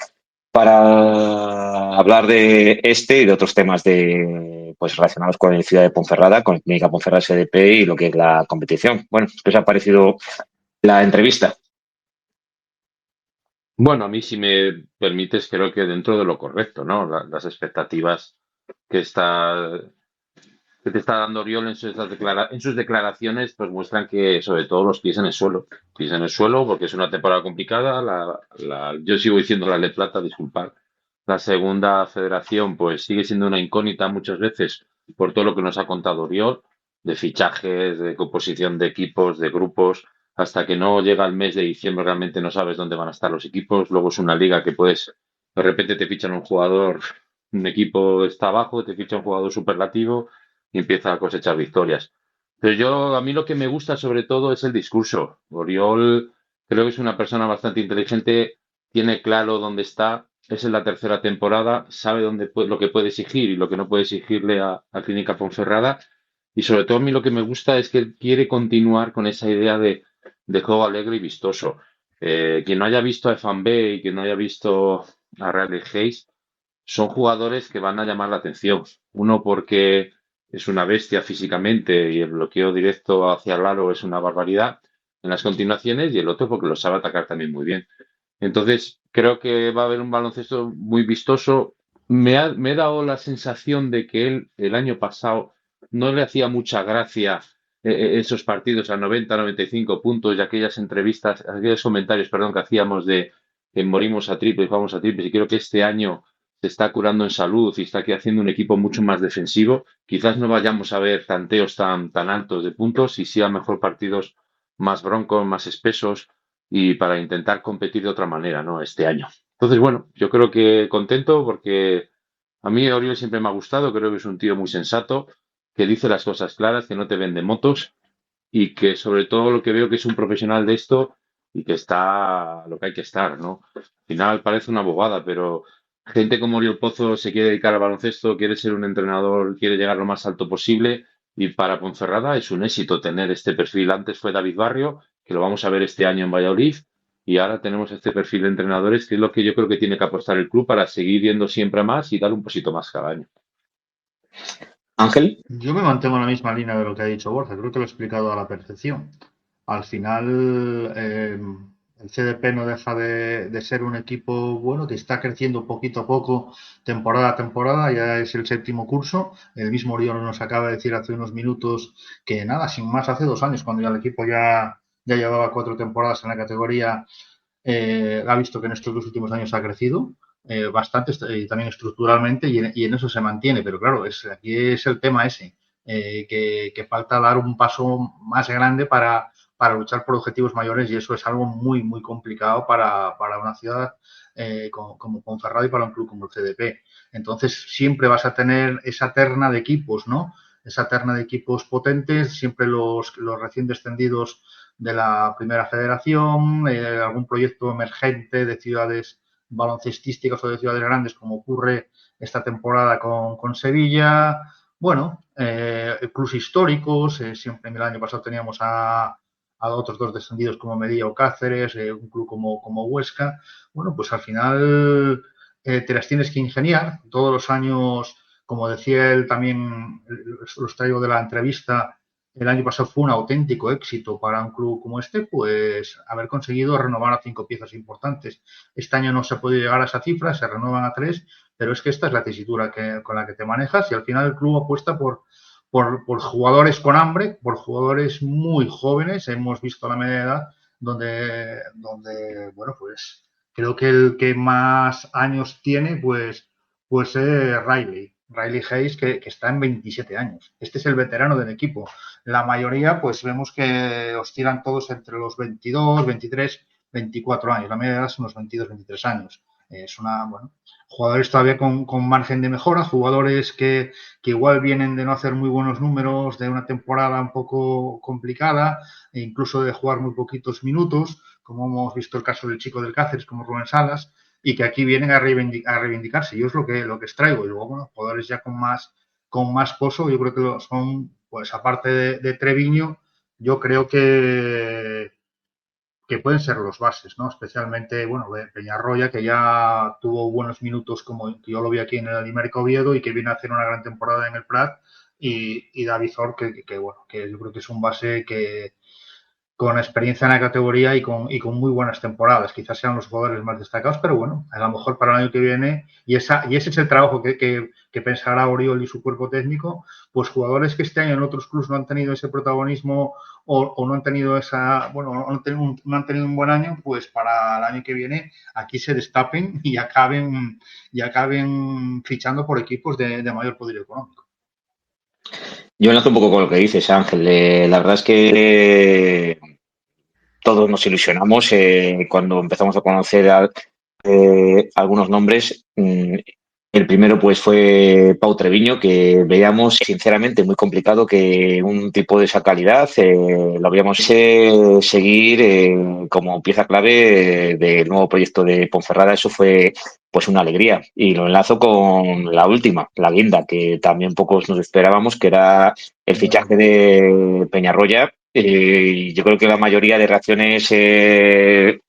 para hablar de este y de otros temas pues relacionados con el Ciudad de Ponferrada, con el Clínica Ponferrada SDP y lo que es la competición. Bueno, ¿qué os ha parecido la entrevista?
Bueno, a mí, si me permites, creo que dentro de lo correcto, ¿no? Las expectativas que está que te está dando Oriol en sus declaraciones, pues muestran que sobre todo los pies en el suelo. Pies en el suelo porque es una temporada complicada. Yo sigo diciendo la Le Plata, disculpad. La segunda federación pues sigue siendo una incógnita muchas veces por todo lo que nos ha contado Oriol, de fichajes, de composición de equipos, de grupos. Hasta que no llega el mes de diciembre realmente no sabes dónde van a estar los equipos. Luego es una liga que puedes, de repente te fichan un jugador, un equipo está abajo, te ficha un jugador superlativo y empieza a cosechar victorias. Pero a mí lo que me gusta sobre todo es el discurso. Oriol creo que es una persona bastante inteligente, tiene claro dónde está, es en la tercera temporada, sabe lo que puede exigir y lo que no puede exigirle a Clínica Ponferrada. Y sobre todo a mí lo que me gusta es que él quiere continuar con esa idea de juego alegre y vistoso. Quien no haya visto a F&B y quien no haya visto a Riley Hayes, son jugadores que van a llamar la atención. Uno porque es una bestia físicamente y el bloqueo directo hacia el aro es una barbaridad en las continuaciones, y el otro porque lo sabe atacar también muy bien. Entonces, creo que va a haber un baloncesto muy vistoso. Me he dado la sensación de que él el año pasado no le hacía mucha gracia esos partidos a 90, 95 puntos y aquellas entrevistas, aquellos comentarios, perdón, que hacíamos de que morimos a triples, vamos a triples. Y creo que este año se está curando en salud y está aquí haciendo un equipo mucho más defensivo. Quizás no vayamos a ver tanteos tan altos de puntos y sí a mejor partidos más broncos, más espesos y para intentar competir de otra manera, ¿no? Este año. Entonces, bueno, yo creo que contento porque a mí Oriol siempre me ha gustado, creo que es un tío muy sensato, que dice las cosas claras, que no te vende motos y que sobre todo lo que veo que es un profesional de esto y que está lo que hay que estar, ¿no? Al final parece una bobada, pero gente como Oriol Pozo se quiere dedicar al baloncesto, quiere ser un entrenador, quiere llegar lo más alto posible y para Ponferrada es un éxito tener este perfil. Antes fue David Barrio, que lo vamos a ver este año en Valladolid, y ahora tenemos este perfil de entrenadores que es lo que yo creo que tiene que apostar el club para seguir yendo siempre a más y dar un poquito más cada año.
Ángel.
Yo me mantengo en la misma línea de lo que ha dicho Borja, creo que lo he explicado a la perfección. Al final, el CDP no deja de ser un equipo bueno que está creciendo poquito a poco, temporada a temporada, ya es el séptimo curso. El mismo Oriol nos acaba de decir hace unos minutos que nada, sin más, hace 2 años, cuando ya el equipo ya llevaba 4 temporadas en la categoría, ha visto que en estos 2 últimos años ha crecido bastante y también estructuralmente y en eso se mantiene. Pero claro, aquí es el tema ese, que falta dar un paso más grande para luchar por objetivos mayores y eso es algo muy, muy complicado para una ciudad como Ponferrada y para un club como el CDP. Entonces siempre vas a tener esa terna de equipos, ¿no? Esa terna de equipos potentes, siempre los recién descendidos de la primera federación, algún proyecto emergente de ciudades baloncestísticas o de ciudades grandes, como ocurre esta temporada con Sevilla. Bueno, clubs históricos, siempre en el año pasado teníamos a otros dos descendidos como Medilla o Cáceres, un club como Huesca. Bueno, pues al final te las tienes que ingeniar. Todos los años, como decía él también, los traigo de la entrevista, el año pasado fue un auténtico éxito para un club como este, pues haber conseguido renovar a 5 piezas importantes. Este año no se ha podido llegar a esa cifra, se renuevan a 3, pero es que esta es la tesitura con la que te manejas y al final el club apuesta por jugadores con hambre, por jugadores muy jóvenes. Hemos visto la media edad donde bueno, pues creo que el que más años tiene, pues Riley Hayes, que está en 27 años. Este es el veterano del equipo. La mayoría, pues vemos que oscilan todos entre los 22, 23, 24 años. La media de edad son unos 22, 23 años. Es jugadores todavía con margen de mejora, jugadores que igual vienen de no hacer muy buenos números, de una temporada un poco complicada, e incluso de jugar muy poquitos minutos, como hemos visto el caso del chico del Cáceres, como Rubén Salas. y que aquí vienen a reivindicarse. Yo es lo que extraigo. Y luego, bueno, jugadores ya con más pozo, yo creo que son, pues aparte de Treviño, yo creo que pueden ser los bases, ¿no? Especialmente, bueno, Peñarroya, que ya tuvo buenos minutos, como yo lo vi aquí en el Alimérica Oviedo, y que viene a hacer una gran temporada en el Prat, y David Zor, bueno, que yo creo que es un base que con experiencia en la categoría y con muy buenas temporadas. Quizás sean los jugadores más destacados, pero bueno, a lo mejor para el año que viene, y ese es el trabajo que pensará Oriol y su cuerpo técnico, pues jugadores que este año en otros clubes no han tenido ese protagonismo o no han tenido bueno, no han tenido un buen año, pues para el año que viene aquí se destapen y acaben fichando por equipos de mayor poder económico.
Yo enlazo un poco con lo que dices, Ángel. La verdad es que todos nos ilusionamos cuando empezamos a conocer algunos nombres. El primero pues fue Pau Treviño, que veíamos sinceramente muy complicado que un tipo de esa calidad lo habíamos seguir como pieza clave del nuevo proyecto de Ponferrada. Eso fue pues una alegría. Y lo enlazo con la última, la guinda, que también pocos nos esperábamos, que era el fichaje de Peñarroya. Yo creo que la mayoría de reacciones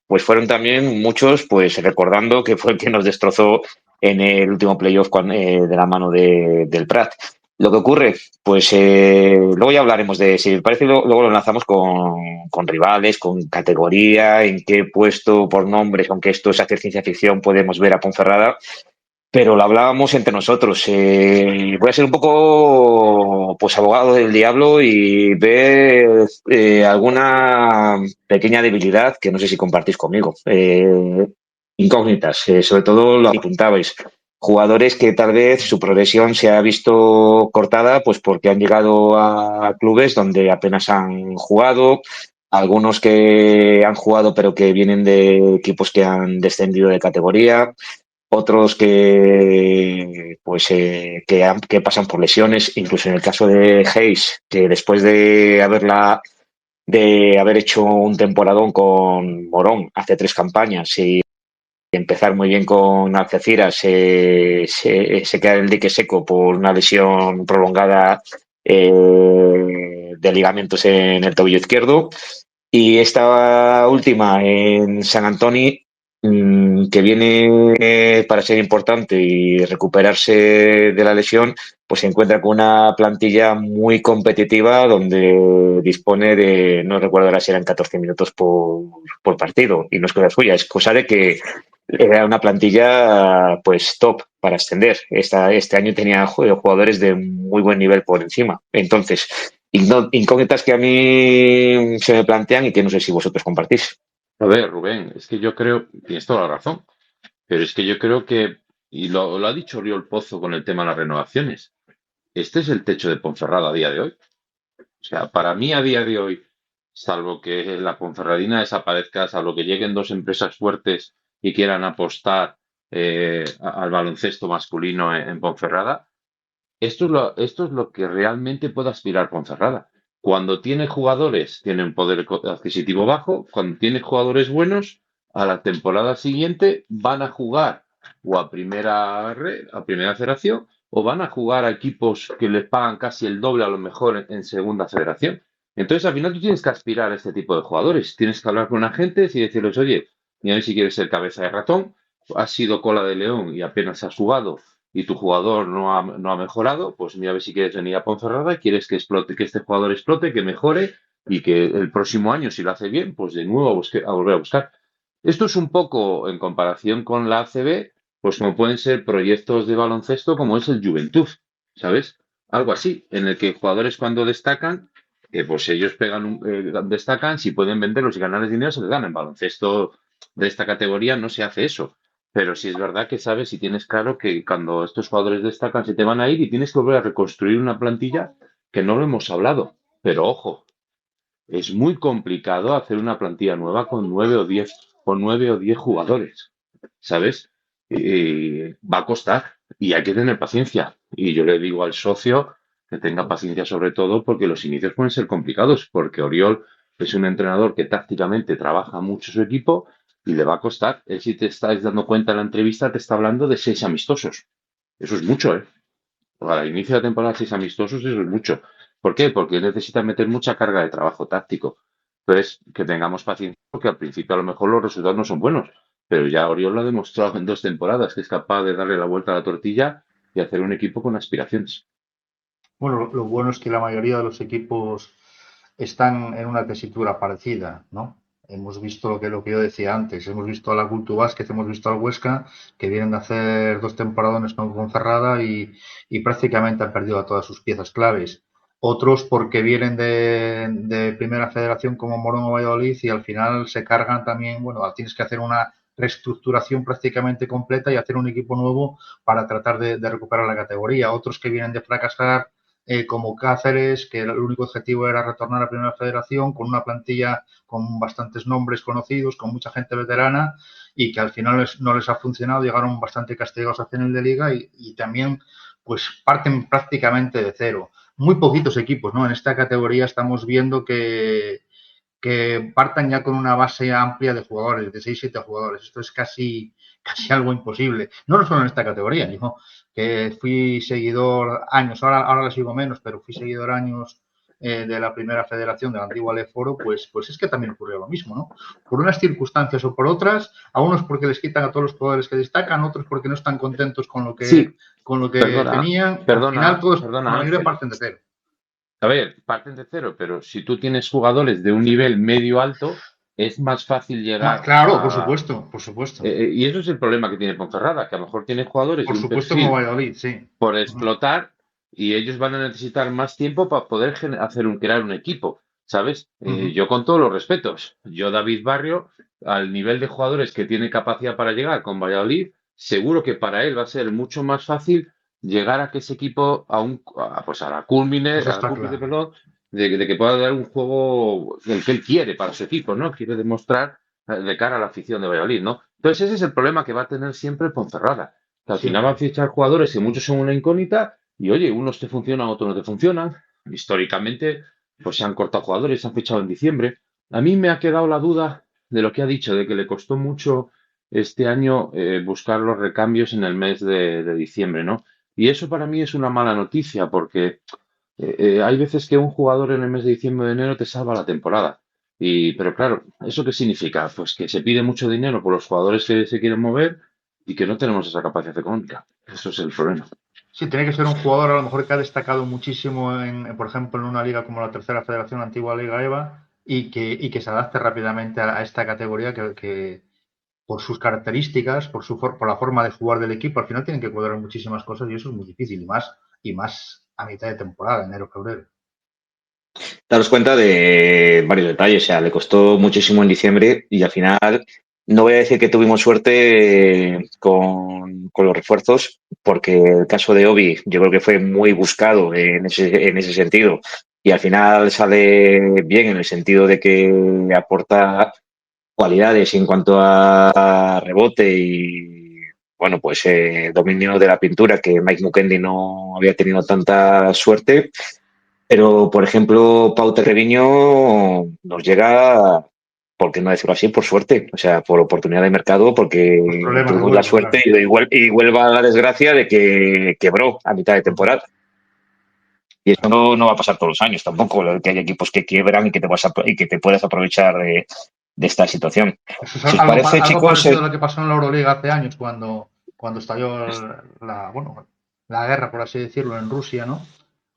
pues fueron también muchos pues recordando que fue el que nos destrozó en el último playoff de la mano del Prat. Lo que ocurre, pues luego ya hablaremos de si parece, luego lo enlazamos con rivales, con categoría, en qué puesto por nombres, aunque esto es hacer ciencia ficción, podemos ver a Ponferrada, pero lo hablábamos entre nosotros. Voy a ser un poco pues abogado del diablo y ver alguna pequeña debilidad que no sé si compartís conmigo. Incógnitas, sobre todo lo apuntabais. Jugadores que tal vez su progresión se ha visto cortada pues porque han llegado a clubes donde apenas han jugado, algunos que han jugado pero que vienen de equipos que han descendido de categoría, otros que pasan por lesiones, incluso en el caso de Hayes, que después de haber hecho un temporadón con Morón hace 3 campañas y empezar muy bien con Algeciras, se queda en el dique seco por una lesión prolongada de ligamentos en el tobillo izquierdo. Y esta última en San Antonio, que viene para ser importante y recuperarse de la lesión, pues se encuentra con una plantilla muy competitiva donde dispone de, no recuerdo ahora si eran 14 minutos por partido, y no es cosa suya, es cosa de que era una plantilla pues top para ascender. Este año tenía jugadores de muy buen nivel por encima. Entonces, incógnitas que a mí se me plantean y que no sé si vosotros compartís.
A ver, Rubén, es que yo creo, tienes toda la razón, pero es que yo creo que, y lo ha dicho Oriol Pozo con el tema de las renovaciones, este es el techo de Ponferrada a día de hoy. O sea, para mí a día de hoy, salvo que la Ponferradina desaparezca, salvo que lleguen dos empresas fuertes y quieran apostar al baloncesto masculino en Ponferrada, esto es lo que realmente puede aspirar Ponferrada. Cuando tiene jugadores, tiene un poder adquisitivo bajo. Cuando tiene jugadores buenos, a la temporada siguiente van a jugar o a primera federación, o van a jugar a equipos que les pagan casi el doble a lo mejor en segunda federación. Entonces, al final tú tienes que aspirar a este tipo de jugadores. Tienes que hablar con agentes y decirles, oye, mira si quieres ser cabeza de ratón, has sido cola de león y apenas has jugado y tu jugador no ha mejorado, pues mira a ver si quieres venir a Ponferrada y quieres que explote, que este jugador explote, que mejore y que el próximo año, si lo hace bien, pues de nuevo a volver a buscar. Esto es un poco en comparación con la ACB, pues como pueden ser proyectos de baloncesto como es el Juventud, ¿sabes? Algo así, en el que jugadores cuando destacan, pues ellos destacan, si pueden venderlos y ganarles dinero, se les gana. En baloncesto de esta categoría no se hace eso. Pero sí es verdad que sabes y tienes claro que cuando estos jugadores destacan se te van a ir y tienes que volver a reconstruir una plantilla que no lo hemos hablado. Pero ojo, es muy complicado hacer una plantilla nueva con 9 o 10 jugadores, ¿sabes? Va a costar y hay que tener paciencia. Y yo le digo al socio que tenga paciencia sobre todo porque los inicios pueden ser complicados, porque Oriol es un entrenador que tácticamente trabaja mucho su equipo y le va a costar. Él, si te estáis dando cuenta en la entrevista, te está hablando de 6 amistosos. Eso es mucho, ¿eh? Para el inicio de la temporada, 6 amistosos, eso es mucho. ¿Por qué? Porque necesita meter mucha carga de trabajo táctico. Entonces, que tengamos paciencia, porque al principio a lo mejor los resultados no son buenos, pero ya Oriol lo ha demostrado en 2 temporadas, que es capaz de darle la vuelta a la tortilla y hacer un equipo con aspiraciones.
Bueno, lo bueno es que la mayoría de los equipos están en una tesitura parecida, ¿no? Hemos visto lo que yo decía antes, hemos visto a la Cultu Vázquez, hemos visto al Huesca, que vienen de hacer 2 temporadones con Ponferrada y prácticamente han perdido a todas sus piezas claves. Otros porque vienen de Primera Federación como Morón o Valladolid y al final se cargan también, bueno, tienes que hacer una reestructuración prácticamente completa y hacer un equipo nuevo para tratar de recuperar la categoría. Otros que vienen de fracasar como Cáceres, que el único objetivo era retornar a Primera Federación con una plantilla con bastantes nombres conocidos, con mucha gente veterana y que al final no les ha funcionado, llegaron bastante castigados a final de liga y también pues parten prácticamente de cero. Muy poquitos equipos, ¿no? En esta categoría estamos viendo que partan ya con una base amplia de jugadores, de 6-7 jugadores. Esto es casi algo imposible. No solo en esta categoría, digo, que fui seguidor años, ahora la sigo menos, pero fui seguidor años de la Primera Federación, de la antigua Leforo, pues es que también ocurrió lo mismo, ¿no? Por unas circunstancias o por otras, a unos porque les quitan a todos los jugadores que destacan, otros porque no están contentos con lo que,
Sí,
con lo que
perdona,
tenían, al final
perdona,
todos,
perdona,
la mayoría
Ángel.
parten de cero.
A ver, parten de cero, pero si tú tienes jugadores de un nivel medio alto, es más fácil llegar
Claro, por
a...
supuesto, por supuesto.
y eso es el problema que tiene Ponferrada, que a lo mejor tiene jugadores de
Por
un
supuesto como
perfil
Valladolid, sí.
por explotar y ellos van a necesitar más tiempo para poder crear un equipo, ¿sabes? Yo con todos los respetos, yo David Barrio, al nivel de jugadores que tiene capacidad para llegar con Valladolid, seguro que para él va a ser mucho más fácil llegar a que ese equipo pues
Eso
a la
está
cúspide,
claro.
perdón, de que pueda dar un juego el que él quiere para su equipo, ¿no? Quiere demostrar de cara a la afición de Valladolid, ¿no? Entonces ese es el problema que va a tener siempre Ponferrada, que al final va a
Siempre.
fichar jugadores y muchos son una incógnita y oye, unos te funcionan, otros no te funcionan. Históricamente, pues se han cortado jugadores, se han fichado en diciembre. A mí me ha quedado la duda de lo que ha dicho, de que le costó mucho este año buscar los recambios en el mes de diciembre, ¿no? Y eso para mí es una mala noticia, porque hay veces que un jugador en el mes de diciembre o de enero te salva la temporada. Pero claro, ¿eso qué significa? Pues que se pide mucho dinero por los jugadores que se quieren mover y que no tenemos esa capacidad económica. Eso es el problema.
Sí, tiene que ser un jugador a lo mejor que ha destacado muchísimo, por ejemplo, en una liga como la Tercera Federación, la antigua Liga EVA, y que se adapte rápidamente a esta categoría que por sus características, por la forma de jugar del equipo, al final tienen que cuadrar muchísimas cosas y eso es muy difícil, y más a mitad de temporada, enero, febrero.
Daros cuenta de varios detalles. O sea, le costó muchísimo en diciembre y al final no voy a decir que tuvimos suerte con los refuerzos, porque el caso de Obi yo creo que fue muy buscado en ese sentido y al final sale bien en el sentido de que aporta cualidades en cuanto a rebote y, bueno, pues dominio de la pintura, que Mike Mukendi no había tenido tanta suerte. Pero, por ejemplo, Pau Treviño nos llega, por qué no decirlo así, por suerte, o sea, por oportunidad de mercado,
Los
porque
problemas de
tuvimos la
Huelva,
suerte
claro.
y Huelva la desgracia de que quebró a mitad de temporada. Y eso no va a pasar todos los años tampoco, que hay equipos que quiebran y que te puedas aprovechar de esta situación.
Eso es
Si os parece,
algo
chicos,
parecido a lo que pasó en la Euroliga hace años, cuando estalló la guerra, por así decirlo, en Rusia, ¿no?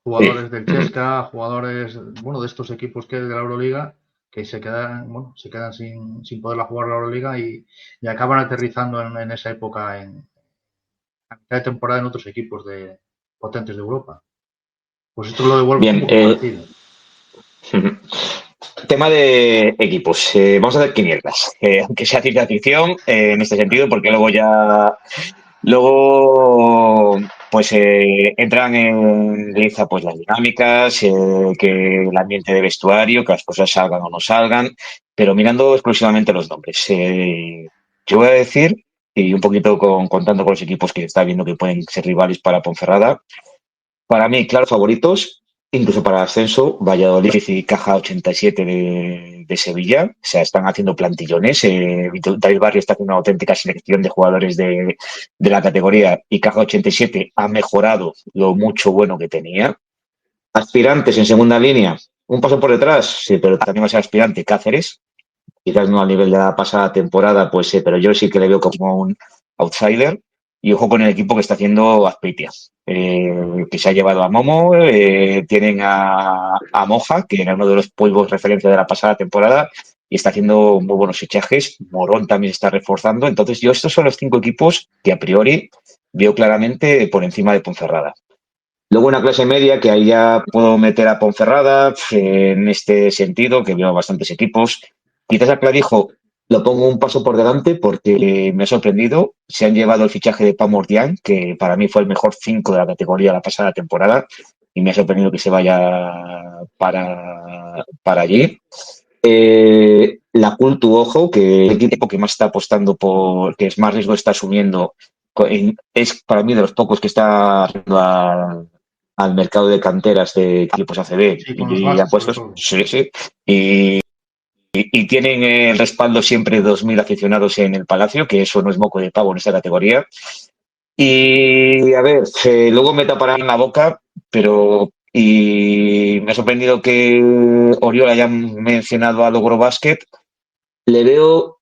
sí.
Jugadores del Chesca, jugadores, bueno, de estos equipos que de la Euroliga, que se quedan sin poder jugar la Euroliga y acaban aterrizando en esa época a mitad de temporada en otros equipos potentes de Europa. Pues esto lo devuelve un
Bien,
poco parecido.
tema de equipos. Vamos a hacer quinielas, aunque sea ciencia ficción en este sentido, porque luego pues entran en liza pues las dinámicas, que el ambiente de vestuario, que las cosas salgan o no salgan, pero mirando exclusivamente los nombres. Yo voy a decir, y un poquito contando con los equipos que está viendo que pueden ser rivales para Ponferrada, para mí, claro, favoritos, incluso para el ascenso, Valladolid y Caja 87 de Sevilla. O sea, están haciendo plantillones. David Barrio está haciendo una auténtica selección de jugadores de la categoría y Caja 87 ha mejorado lo mucho bueno que tenía. Aspirantes en segunda línea, un paso por detrás, sí, pero también va a ser aspirante Cáceres. Quizás no al nivel de la pasada temporada, pues pero yo sí que le veo como un outsider. Y ojo con el equipo que está haciendo Azpeitia, que se ha llevado a Momo, tienen a Moja, que era uno de los polvos referencia de la pasada temporada, y está haciendo muy buenos fichajes. Morón también está reforzando. Entonces, yo estos son los 5 equipos que a priori veo claramente por encima de Ponferrada. Luego una clase media, que ahí ya puedo meter a Ponferrada en este sentido, que veo bastantes equipos. Quizás a Clavijo lo pongo un paso por delante porque me ha sorprendido. Se han llevado el fichaje de Pau Mordián, que para mí fue el mejor 5 de la categoría la pasada temporada, y me ha sorprendido que se vaya para allí. La Cultu, ojo, que el equipo que más está apostando por, que es más riesgo está asumiendo, es para mí de los pocos que está haciendo al mercado de canteras de equipos ACB
Sí, con los
y
bases sobre
apuestos.
todo.
Sí, sí. Y tienen el respaldo siempre de 2.000 aficionados en el Palacio, que eso no es moco de pavo en esta categoría. Y a ver, luego me taparán la boca, pero y me ha sorprendido que Oriol haya mencionado a Logro Basket. Le veo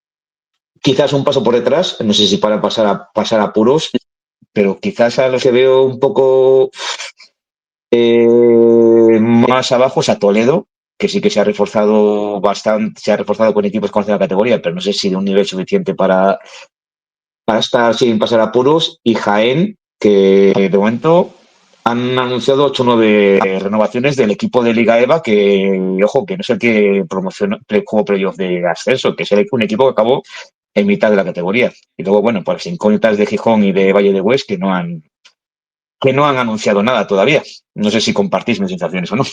quizás un paso por detrás, no sé si para pasar a puros, pero quizás a los que veo un poco más abajo es a Toledo, que sí que se ha reforzado bastante, se ha reforzado con equipos con la categoría, pero no sé si de un nivel suficiente para estar sin pasar apuros. Y Jaén, que de momento han anunciado 8 o 9 renovaciones del equipo de Liga EVA, que, ojo, que no es el que promociona juego playoff de ascenso, que es un equipo que acabó en mitad de la categoría. Y luego, bueno, pues incógnitas de Gijón y de Valle de Hues que no han anunciado nada todavía. No sé si compartís mis sensaciones o no.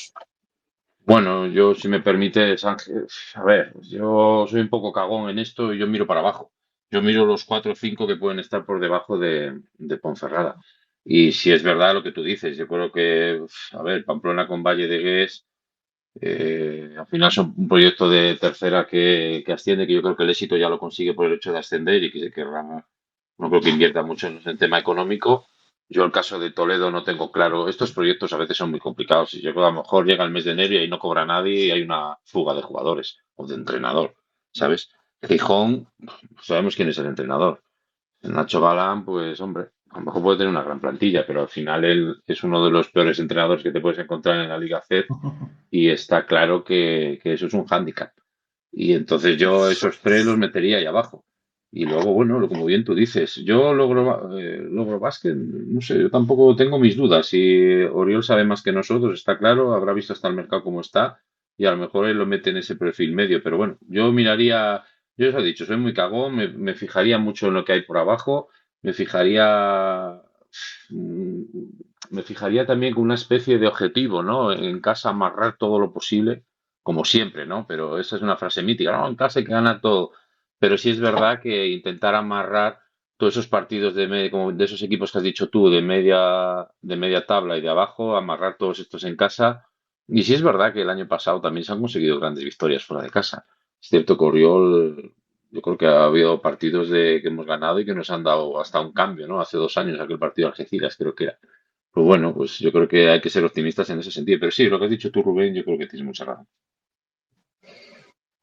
Bueno, yo, si me permites, Ángel, a ver, yo soy un poco cagón en esto y yo miro para abajo. Yo miro los 4 o 5 que pueden estar por debajo de Ponferrada. Y si es verdad lo que tú dices, yo creo que, a ver, Pamplona con Valle de Gués, al final son un proyecto de tercera que asciende, que yo creo que el éxito ya lo consigue por el hecho de ascender y que se querrá, no creo que invierta mucho en el tema económico. Yo el caso de Toledo no tengo claro. Estos proyectos a veces son muy complicados. Y yo creo que a lo mejor llega el mes de enero y ahí no cobra nadie y hay una fuga de jugadores o de entrenador, ¿sabes? Gijón, sabemos quién es el entrenador. El Nacho Galán, pues hombre, a lo mejor puede tener una gran plantilla, pero al final él es uno de los peores entrenadores que te puedes encontrar en la Liga C y está claro que eso es un hándicap. Y entonces yo esos 3 los metería ahí abajo. Y luego, bueno, como bien tú dices, yo logro básquet, no sé, yo tampoco tengo mis dudas. Si Oriol sabe más que nosotros, está claro, habrá visto hasta el mercado como está y a lo mejor él lo mete en ese perfil medio. Pero bueno, yo miraría, yo os he dicho, soy muy cagón, me fijaría mucho en lo que hay por abajo, me fijaría, mm, me fijaría también con una especie de objetivo, ¿no? En casa amarrar todo lo posible como siempre, ¿no? Pero esa es una frase mítica, ¿no? En casa hay que ganar todo. Pero sí es verdad que intentar amarrar todos esos partidos como de esos equipos que has dicho tú, de media tabla y de abajo, amarrar todos estos en casa. Y sí es verdad que el año pasado también se han conseguido grandes victorias fuera de casa. Es cierto que Oriol, yo creo que ha habido partidos que hemos ganado y que nos han dado hasta un cambio, ¿no? Hace 2 años, aquel partido de Algeciras, creo que era. Pues bueno, pues yo creo que hay que ser optimistas en ese sentido. Pero sí, lo que has dicho tú, Rubén, yo creo que tienes mucha razón.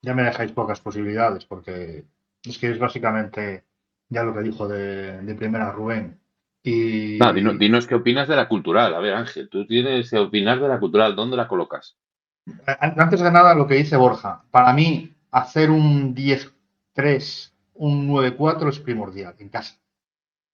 Ya me dejáis pocas posibilidades porque es que es básicamente ya lo que dijo de primera Rubén.
No,
Y
dinos qué opinas de la cultural. A ver, Ángel, tú tienes que opinar de la cultural. ¿Dónde la colocas?
antes de nada, lo que dice Borja, para mí hacer un 10-3, un 9-4 es primordial en casa,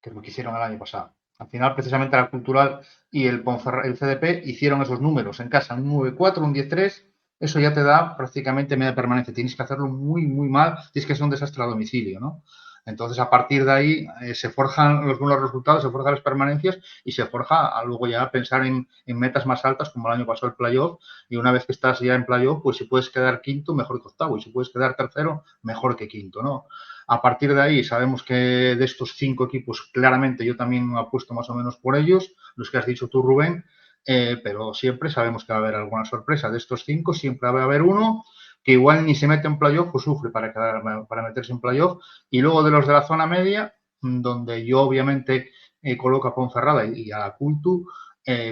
que es lo que hicieron el año pasado. Al final, precisamente la cultural y el CDP hicieron esos números en casa, un 9-4, un 10-3, eso ya te da prácticamente media permanencia. Tienes que hacerlo muy, muy mal, tienes que ser un desastre a domicilio, ¿no? Entonces, a partir de ahí se forjan los buenos resultados, se forjan las permanencias y se forja a luego ya pensar en metas más altas, como el año pasado el playoff. Y una vez que estás ya en playoff, pues si puedes quedar quinto, mejor que octavo. Y si puedes quedar tercero, mejor que quinto, ¿no? A partir de ahí, sabemos que de estos 5 equipos, claramente yo también apuesto más o menos por ellos, los que has dicho tú, Rubén. pero siempre sabemos que va a haber alguna sorpresa. De estos 5 siempre va a haber uno que igual ni se mete en playoff o sufre para meterse en playoff. Y luego de los de la zona media, donde yo obviamente coloco a Ponferrada y a la Cultu,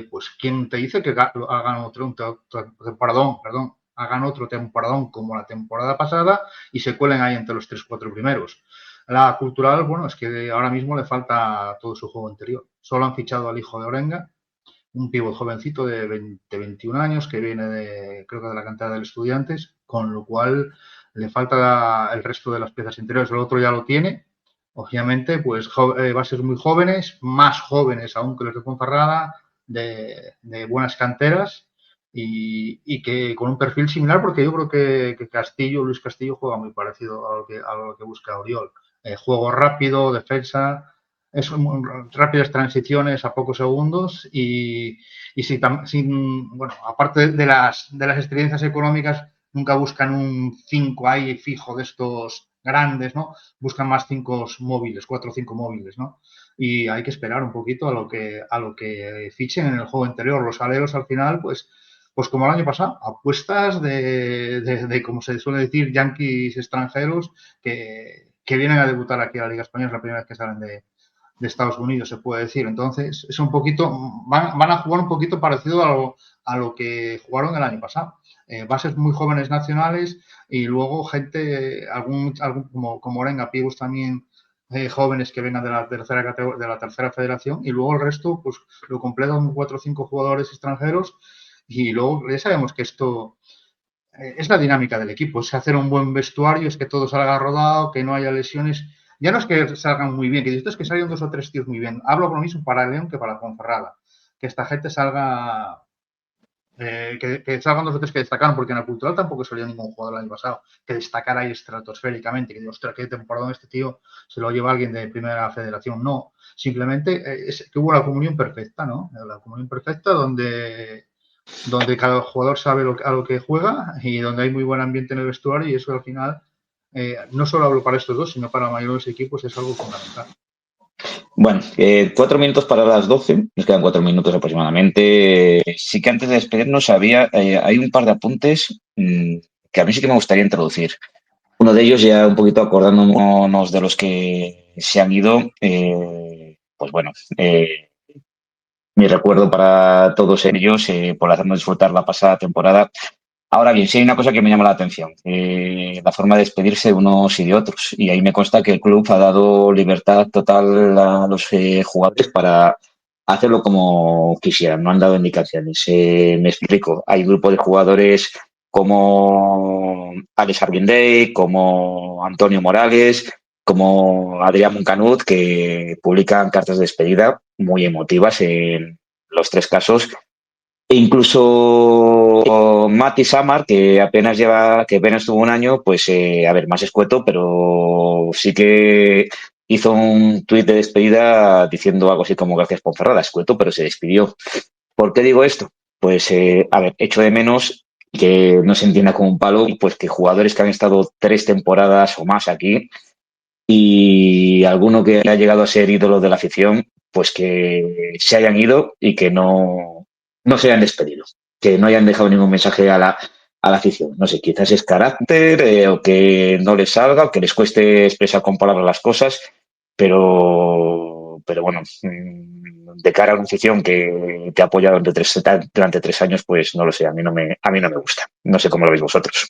pues ¿quién te dice que hagan otro temporadón, perdón, hagan otro temporadón como la temporada pasada y se cuelen ahí entre los 3-4 primeros? La Cultural, bueno, es que ahora mismo le falta todo su juego anterior. Solo han fichado al hijo de Orenga, un pívot jovencito de 21 años que viene creo que de la cantera del Estudiantes, con lo cual le falta el resto de las piezas interiores. El otro ya lo tiene. Obviamente, pues bases muy jóvenes, más jóvenes aún que los de Ponferrada, de buenas canteras y que con un perfil similar, porque yo creo que Luis Castillo juega muy parecido a lo que busca Oriol. Juego rápido, defensa, rápidas transiciones a pocos segundos y bueno, aparte de las experiencias económicas, nunca buscan un 5 ahí fijo de estos grandes, ¿no? Buscan más 5 móviles, 4 o 5 móviles, ¿no? Y hay que esperar un poquito a lo que fichen en el juego interior. Los aleros al final, pues como el año pasado, apuestas de como se suele decir, yanquis extranjeros que vienen a debutar aquí a la Liga Española, es la primera vez que salen de Estados Unidos, se puede decir. Entonces, es un poquito, van a jugar un poquito parecido a lo que jugaron el año pasado. Bases muy jóvenes nacionales y luego gente, algún como Orenga, Pibos también, jóvenes que vengan de la tercera federación, y luego el resto, pues lo completan 4 o 5 jugadores extranjeros, y luego ya sabemos que esto es la dinámica del equipo, es hacer un buen vestuario, es que todo salga rodado, que no haya lesiones. Ya no es que salgan muy bien, que esto es que salgan 2 o 3 tíos muy bien. Hablo por lo mismo para León que para Ponferrada. Que esta gente salga, que salgan 2 o 3 que destacaron, porque en la Cultural tampoco salió ningún jugador el año pasado que destacara ahí estratosféricamente, que digo, ostras, qué temporada este tío se lo lleva alguien de primera federación. No, simplemente es que hubo la comunión perfecta, ¿no? La comunión perfecta donde cada jugador sabe a lo que juega y donde hay muy buen ambiente en el vestuario, y eso al final, no solo hablo para estos dos, sino para la mayoría de los equipos, es algo fundamental.
Bueno, 4 minutos para las 12, nos quedan 4 minutos aproximadamente. Sí que antes de despedirnos hay un par de apuntes que a mí sí que me gustaría introducir. Uno de ellos, ya un poquito acordándonos de los que se han ido, pues bueno, mi recuerdo para todos ellos por hacernos disfrutar la pasada temporada. Ahora bien, sí hay una cosa que me llama la atención, la forma de despedirse de unos y de otros. Y ahí me consta que el club ha dado libertad total a los jugadores para hacerlo como quisieran, no han dado indicaciones. Me explico, hay grupos de jugadores como Alex Argindey, como Antonio Morales, como Adrián Moncanut, que publican cartas de despedida muy emotivas en los 3 casos. E incluso Mati Samar, que apenas tuvo un año, pues a ver, más escueto, pero sí que hizo un tuit de despedida diciendo algo así como gracias Ponferrada, escueto, pero se despidió. ¿Por qué digo esto? Pues a ver, echo de menos que no se entienda como un palo, pues que jugadores que han estado 3 temporadas o más aquí y alguno que ha llegado a ser ídolo de la afición, pues que se hayan ido y que no se hayan despedido, que no hayan dejado ningún mensaje a la afición. No sé, quizás es carácter o que no les salga o que les cueste expresar con palabras las cosas, pero bueno, de cara a una afición que te ha apoyado durante 3 años, pues no lo sé, a mí no me gusta. No sé cómo lo veis vosotros.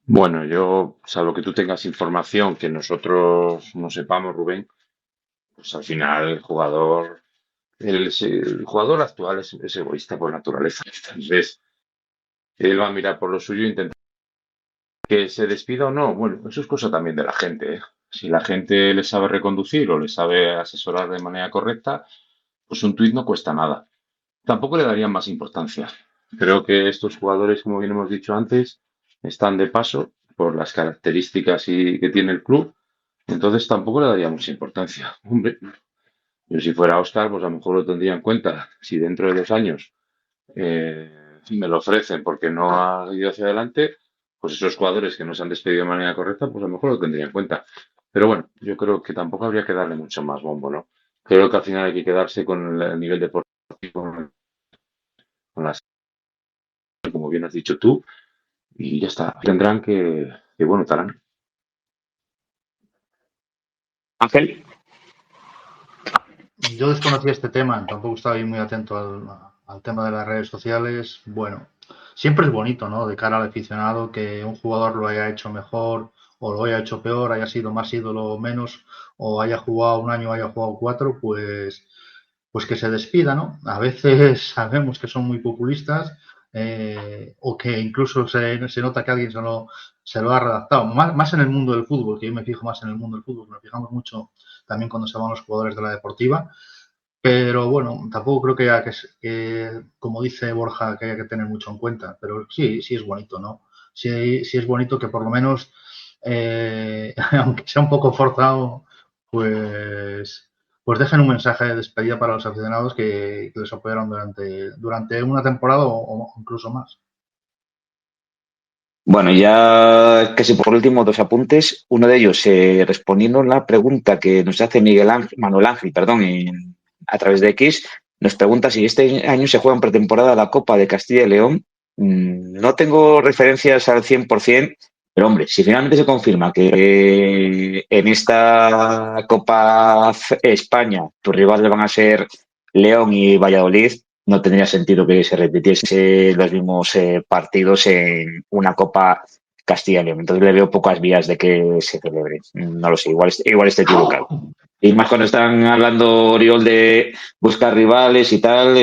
Bueno, yo, salvo que tú tengas información que nosotros no sepamos, Rubén, pues al final el jugador actual es egoísta por naturaleza. Entonces, él va a mirar por lo suyo e intentar que se despida o no. Bueno, eso es cosa también de la gente, ¿eh? Si la gente le sabe reconducir o le sabe asesorar de manera correcta, pues un tuit no cuesta nada. Tampoco le darían más importancia. Creo que estos jugadores, como bien hemos dicho antes, están de paso por las características que tiene el club. Entonces tampoco le daría mucha importancia. Hombre, yo si fuera Oscar, pues a lo mejor lo tendría en cuenta. Si dentro de 2 años me lo ofrecen porque no ha ido hacia adelante, pues esos jugadores que no se han despedido de manera correcta, pues a lo mejor lo tendría en cuenta. Pero bueno, yo creo que tampoco habría que darle mucho más bombo, ¿no? Creo que al final hay que quedarse con el nivel deportivo. con las, como bien has dicho tú, y ya está. Tendrán que bueno, estarán.
Ángel.
Yo desconocía este tema, tampoco estaba ahí muy atento al tema de las redes sociales. Bueno, siempre es bonito, ¿no? De cara al aficionado, que un jugador lo haya hecho mejor o lo haya hecho peor, haya sido más ídolo o menos, o haya jugado un año o haya jugado cuatro, pues que se despida, ¿no? A veces sabemos que son muy populistas, o que incluso se nota que alguien se lo ha redactado. Más en el mundo del fútbol, que yo me fijo más en el mundo del fútbol, nos fijamos mucho también cuando se van los jugadores de la deportiva. Pero bueno, tampoco creo como dice Borja, que haya que tener mucho en cuenta. Pero sí, sí es bonito, ¿no? Sí, sí es bonito que por lo menos, aunque sea un poco forzado, pues, pues dejen un mensaje de despedida para los aficionados que les apoyaron durante una temporada o incluso más.
Bueno, ya casi por último, dos apuntes. Uno de ellos, respondiendo a la pregunta que nos hace Manuel Ángel, perdón, a través de X, nos pregunta si este año se juega en pretemporada la Copa de Castilla y León. No tengo referencias al 100%, pero hombre, si finalmente se confirma que en esta Copa España tus rivales van a ser León y Valladolid, no tendría sentido que se repitiese los mismos partidos en una Copa Castilla y León. Entonces le veo pocas vías de que se celebre. No lo sé, igual estoy equivocado. Y más cuando están hablando Oriol de buscar rivales y tal,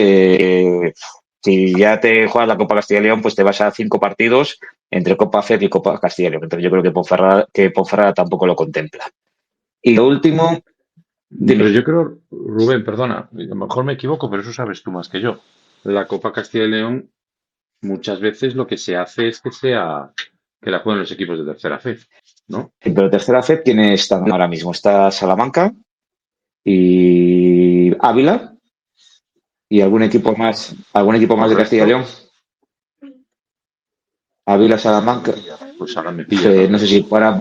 si ya te juegas la Copa Castilla y León, pues te vas a 5 partidos entre Copa FED y Copa Castilla y León. Entonces yo creo que Ponferrada tampoco lo contempla. Y lo último,
Pero
dime.
yo creo, Rubén, perdona, a lo mejor me equivoco, pero eso sabes tú más que yo. La Copa Castilla y León, muchas veces lo que se hace es que la jueguen los equipos de tercera fe, ¿no?
Pero tercera FED, ¿quiénes están ahora mismo? Está Salamanca y Ávila y algún equipo más de Castilla y
Correcto.
León. Ávila, Salamanca,
Pues ahora me pillas,
no sé si para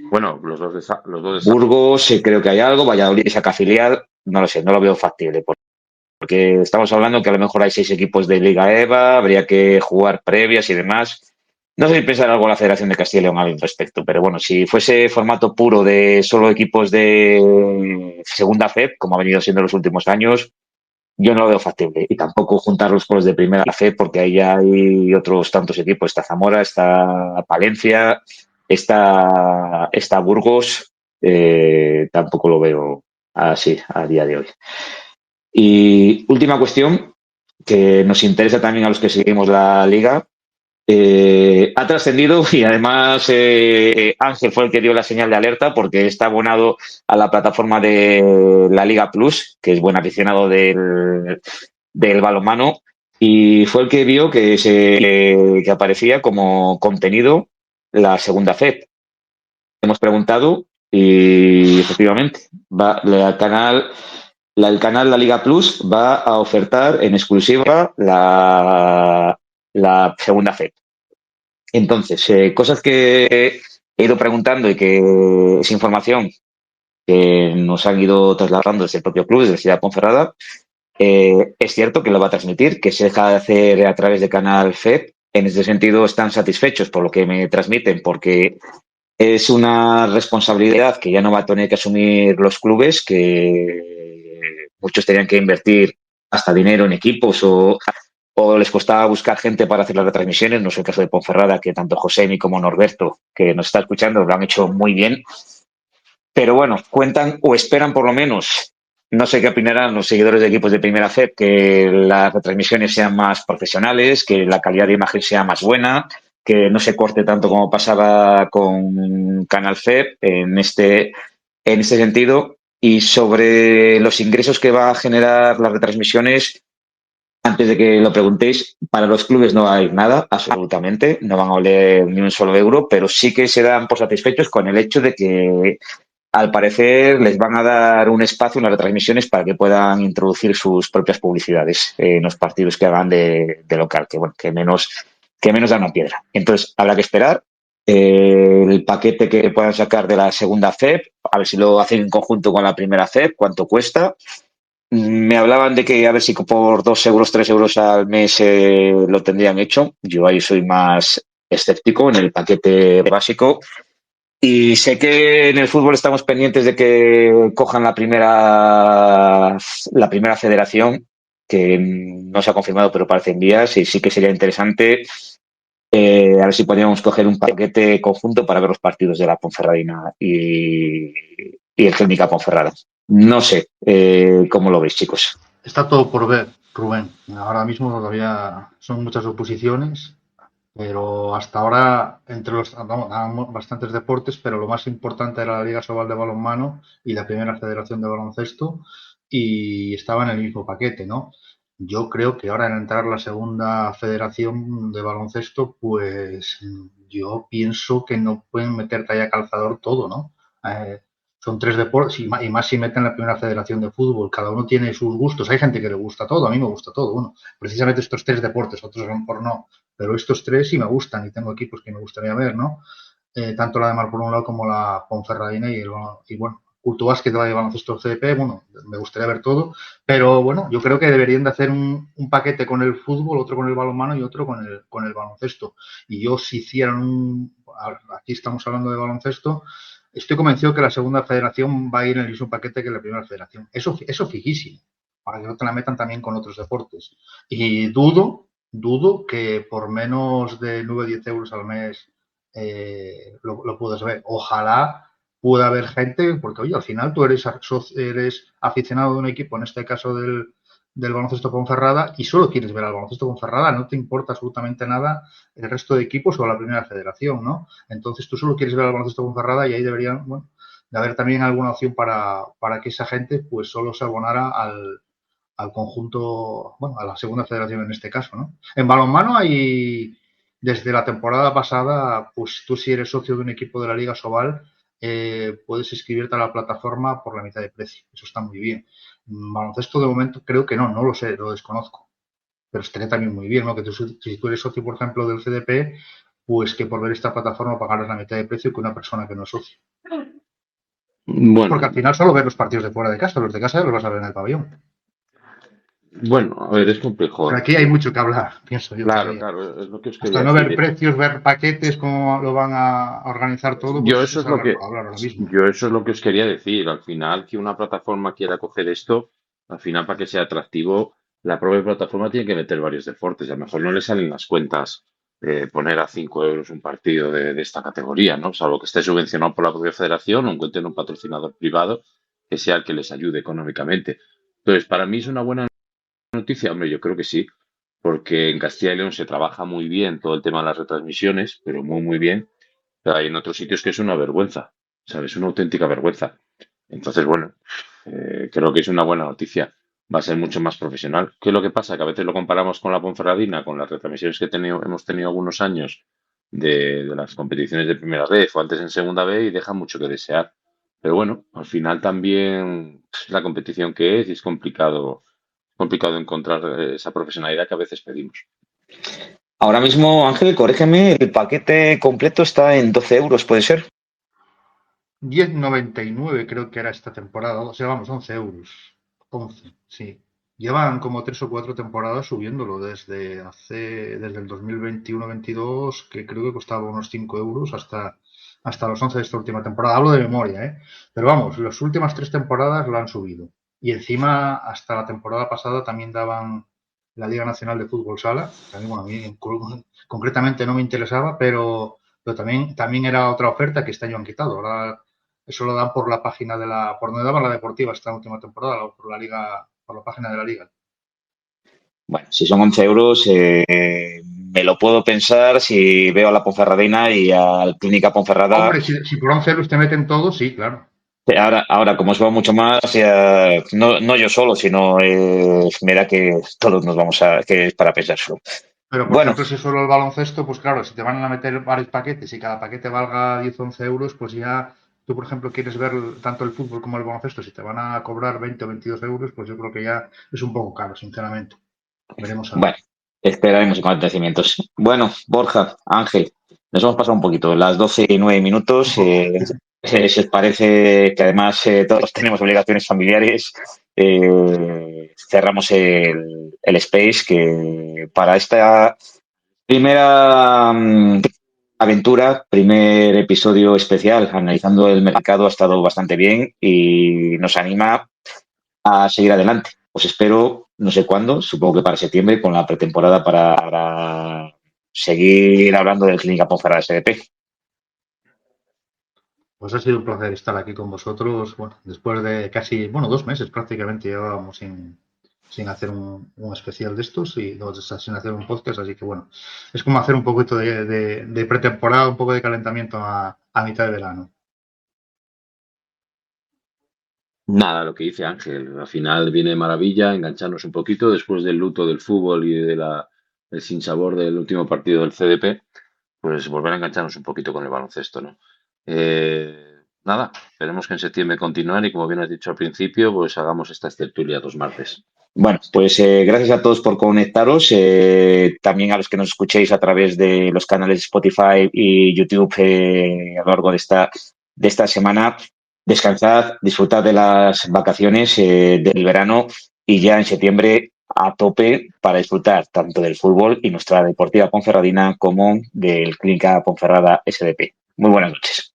bueno, los dos de
Burgos, creo que hay algo, Valladolid saca filial, no lo sé, no lo veo factible, porque estamos hablando que a lo mejor hay 6 equipos de Liga EVA, habría que jugar previas y demás. No sé si pensar algo la Federación de Castilla y León al respecto, pero bueno, si fuese formato puro de solo equipos de segunda FED, como ha venido siendo en los últimos años, yo no lo veo factible. Y tampoco juntarlos con los de primera FED, porque ahí hay otros tantos equipos. Está Zamora, está Palencia, está Burgos. Tampoco lo veo así a día de hoy. Y última cuestión, que nos interesa también a los que seguimos la liga. Ha trascendido y además Ángel fue el que dio la señal de alerta porque está abonado a la plataforma de la Liga Plus, que es buen aficionado del balonmano, y fue el que vio que aparecía como contenido la segunda FED. Hemos preguntado y efectivamente el canal La Liga Plus va a ofertar en exclusiva la segunda FED. Entonces, cosas que he ido preguntando y que es información que nos han ido trasladando desde el propio club, desde Ciudad Ponferrada. Es cierto que lo va a transmitir, que se deja de hacer a través de Canal FED. En ese sentido, están satisfechos por lo que me transmiten, porque es una responsabilidad que ya no va a tener que asumir los clubes, que muchos tenían que invertir hasta dinero en equipos o les costaba buscar gente para hacer las retransmisiones. No es el caso de Ponferrada, que tanto José como Norberto, que nos está escuchando, lo han hecho muy bien. Pero bueno, cuentan o esperan por lo menos, no sé qué opinarán los seguidores de equipos de Primera FED, que las retransmisiones sean más profesionales, que la calidad de imagen sea más buena, que no se corte tanto como pasaba con Canal FED en este sentido. Y sobre los ingresos que va a generar las retransmisiones, antes de que lo preguntéis, para los clubes no hay nada, absolutamente, no van a oler ni un solo euro, pero sí que se dan por satisfechos con el hecho de que al parecer les van a dar un espacio en las retransmisiones para que puedan introducir sus propias publicidades en los partidos que hagan de local, que bueno, que menos da una piedra. Entonces, habrá que esperar el paquete que puedan sacar de la segunda FEP, a ver si lo hacen en conjunto con la primera FEP, cuánto cuesta. Me hablaban de que a ver si por 2 euros, 3 euros al mes lo tendrían hecho. Yo ahí soy más escéptico en el paquete básico. Y sé que en el fútbol estamos pendientes de que cojan la primera federación, que no se ha confirmado, pero parece en vías, y sí que sería interesante a ver si podríamos coger un paquete conjunto para ver los partidos de la Ponferradina y el Clínica Ponferrada. No sé cómo lo veis, chicos.
Está todo por ver, Rubén. Ahora mismo todavía son muchas oposiciones, pero hasta ahora entre los bastantes deportes, pero lo más importante era la Liga Sobal de Balonmano y la Primera Federación de Baloncesto, y estaba en el mismo paquete, ¿no? Yo creo que ahora en entrar la Segunda Federación de Baloncesto, pues yo pienso que no pueden meter talla calzador todo, ¿no? Son 3 deportes y más si meten la Primera Federación de Fútbol. Cada uno tiene sus gustos. Hay gente que le gusta todo, a mí me gusta todo. Bueno, precisamente estos 3 deportes, otros son por no, pero estos 3 sí me gustan y tengo equipos que me gustaría ver, ¿no? Tanto la de Mar por un lado como la Ponferradina y bueno, Culto Básquet, la de baloncesto CDP, bueno, me gustaría ver todo, pero bueno, yo creo que deberían de hacer un paquete con el fútbol, otro con el balonmano y otro con el baloncesto. Y yo si hicieran aquí estamos hablando de baloncesto, estoy convencido que la Segunda Federación va a ir en el mismo paquete que la Primera Federación. Eso fijísimo, para que no te la metan también con otros deportes. Y dudo que por menos de 9 o 10 euros al mes lo puedas ver. Ojalá pueda haber gente, porque oye, al final tú eres aficionado de un equipo, en este caso del baloncesto Ponferrada, y solo quieres ver al baloncesto Ponferrada, no te importa absolutamente nada el resto de equipos o la Primera Federación, ¿no? Entonces tú solo quieres ver al baloncesto Ponferrada y ahí deberían, bueno, de haber también alguna opción para que esa gente pues solo se abonara al conjunto, bueno, a la Segunda Federación en este caso, ¿no? En balonmano hay, desde la temporada pasada, pues tú si eres socio de un equipo de la Liga Sobal, puedes inscribirte a la plataforma por la mitad de precio. Eso está muy bien. Baloncesto de momento creo que no lo sé, lo desconozco. Pero estaría también muy bien, ¿no? Que si tú eres socio, por ejemplo, del CDP, pues que por ver esta plataforma pagaras la mitad de precio que una persona que no es socio.
Bueno,
Porque al final solo ves los partidos de fuera de casa, los de casa ya los vas a ver en el pabellón.
bueno, a ver, es complejo.
Pero aquí hay mucho que hablar, pienso yo.
Claro,
Todavía.
claro, es lo que os
Hasta
quería
no ver
decir.
precios, ver paquetes, cómo lo van a organizar todo,
Yo
pues
eso
es
es lo que,
hablar ahora mismo.
yo eso es lo que os quería decir. Al final, que una plataforma quiera coger esto, al final para que sea atractivo, la propia plataforma tiene que meter varios deportes. A lo mejor no le salen las cuentas poner a 5 euros un partido de esta categoría, ¿no? Salvo que esté subvencionado por la propia federación o encuentren un patrocinador privado que sea el que les ayude económicamente. Entonces, para mí es una buena noticia, hombre, yo creo que sí, porque en Castilla y León se trabaja muy bien todo el tema de las retransmisiones, pero muy, muy bien. Pero hay en otros sitios que es una vergüenza, ¿sabes? Una auténtica vergüenza. Entonces, bueno, creo que es una buena noticia. Va a ser mucho más profesional. ¿Qué es lo que pasa? Que a veces lo comparamos con la Ponferradina, con las retransmisiones que hemos tenido algunos años de las competiciones de primera vez o antes en segunda B y deja mucho que desear. Pero bueno, al final también es la competición que es y es complicado encontrar esa profesionalidad que a veces pedimos.
Ahora mismo, Ángel, corrígeme, el paquete completo está en 12 euros, ¿puede ser?
10,99 creo que era esta temporada, o sea, vamos, 11 euros. 11, sí. Llevan como 3 o 4 temporadas subiéndolo desde el 2021-22, que creo que costaba unos 5 euros hasta los 11 de esta última temporada. Hablo de memoria, ¿eh? Pero vamos, las últimas 3 temporadas lo han subido. Y encima, hasta la temporada pasada también daban la Liga Nacional de Fútbol Sala. También, bueno, a mí concretamente no me interesaba, pero también era otra oferta que este año han quitado. Ahora eso lo dan por la página por donde daban la Deportiva esta última temporada, o por la liga, por la página de la liga.
Bueno, si son 11 euros, me lo puedo pensar si veo a la Ponferradina y al Clínica Ponferrada.
Hombre, si por 11 euros te meten todo, sí, claro.
Ahora, como os va mucho más, no yo solo, sino mira que todos nos vamos que es para pensárselo.
Pero, por
Bueno,
ejemplo, si es solo el baloncesto, pues claro, si te van a meter varios paquetes y cada paquete valga 10 o 11 euros, pues ya tú, por ejemplo, quieres ver tanto el fútbol como el baloncesto, si te van a cobrar 20 o 22 euros, pues yo creo que ya es un poco caro, sinceramente. Veremos a ver.
bueno, esperaremos acontecimientos. Bueno, Borja, Ángel, nos hemos pasado un poquito, las 12:09. Si os parece que además todos tenemos obligaciones familiares cerramos el space, que para esta primera aventura, primer episodio especial, analizando el mercado, ha estado bastante bien y nos anima a seguir adelante. Os espero, no sé cuándo, supongo que para septiembre, con la pretemporada para seguir hablando del Clínica Ponferrada SDP.
Pues ha sido un placer estar aquí con vosotros. Bueno, después de casi, 2 meses prácticamente llevábamos sin hacer un especial de estos y sin hacer un podcast, así que bueno, es como hacer un poquito de pretemporada, un poco de calentamiento a mitad de verano.
Nada, lo que dice Ángel, al final viene de maravilla engancharnos un poquito después del luto del fútbol y del sinsabor del último partido del CDP, pues volver a engancharnos un poquito con el baloncesto, ¿no? Nada, esperemos que en septiembre continuar y como bien has dicho al principio, pues hagamos estas tertulias los martes.
Bueno, pues gracias a todos por conectaros. También a los que nos escuchéis a través de los canales Spotify y YouTube a lo largo de esta semana. Descansad, disfrutad de las vacaciones del verano y ya en septiembre a tope para disfrutar tanto del fútbol y nuestra Deportiva Ponferradina como del Clínica Ponferrada SDP. Muy buenas noches.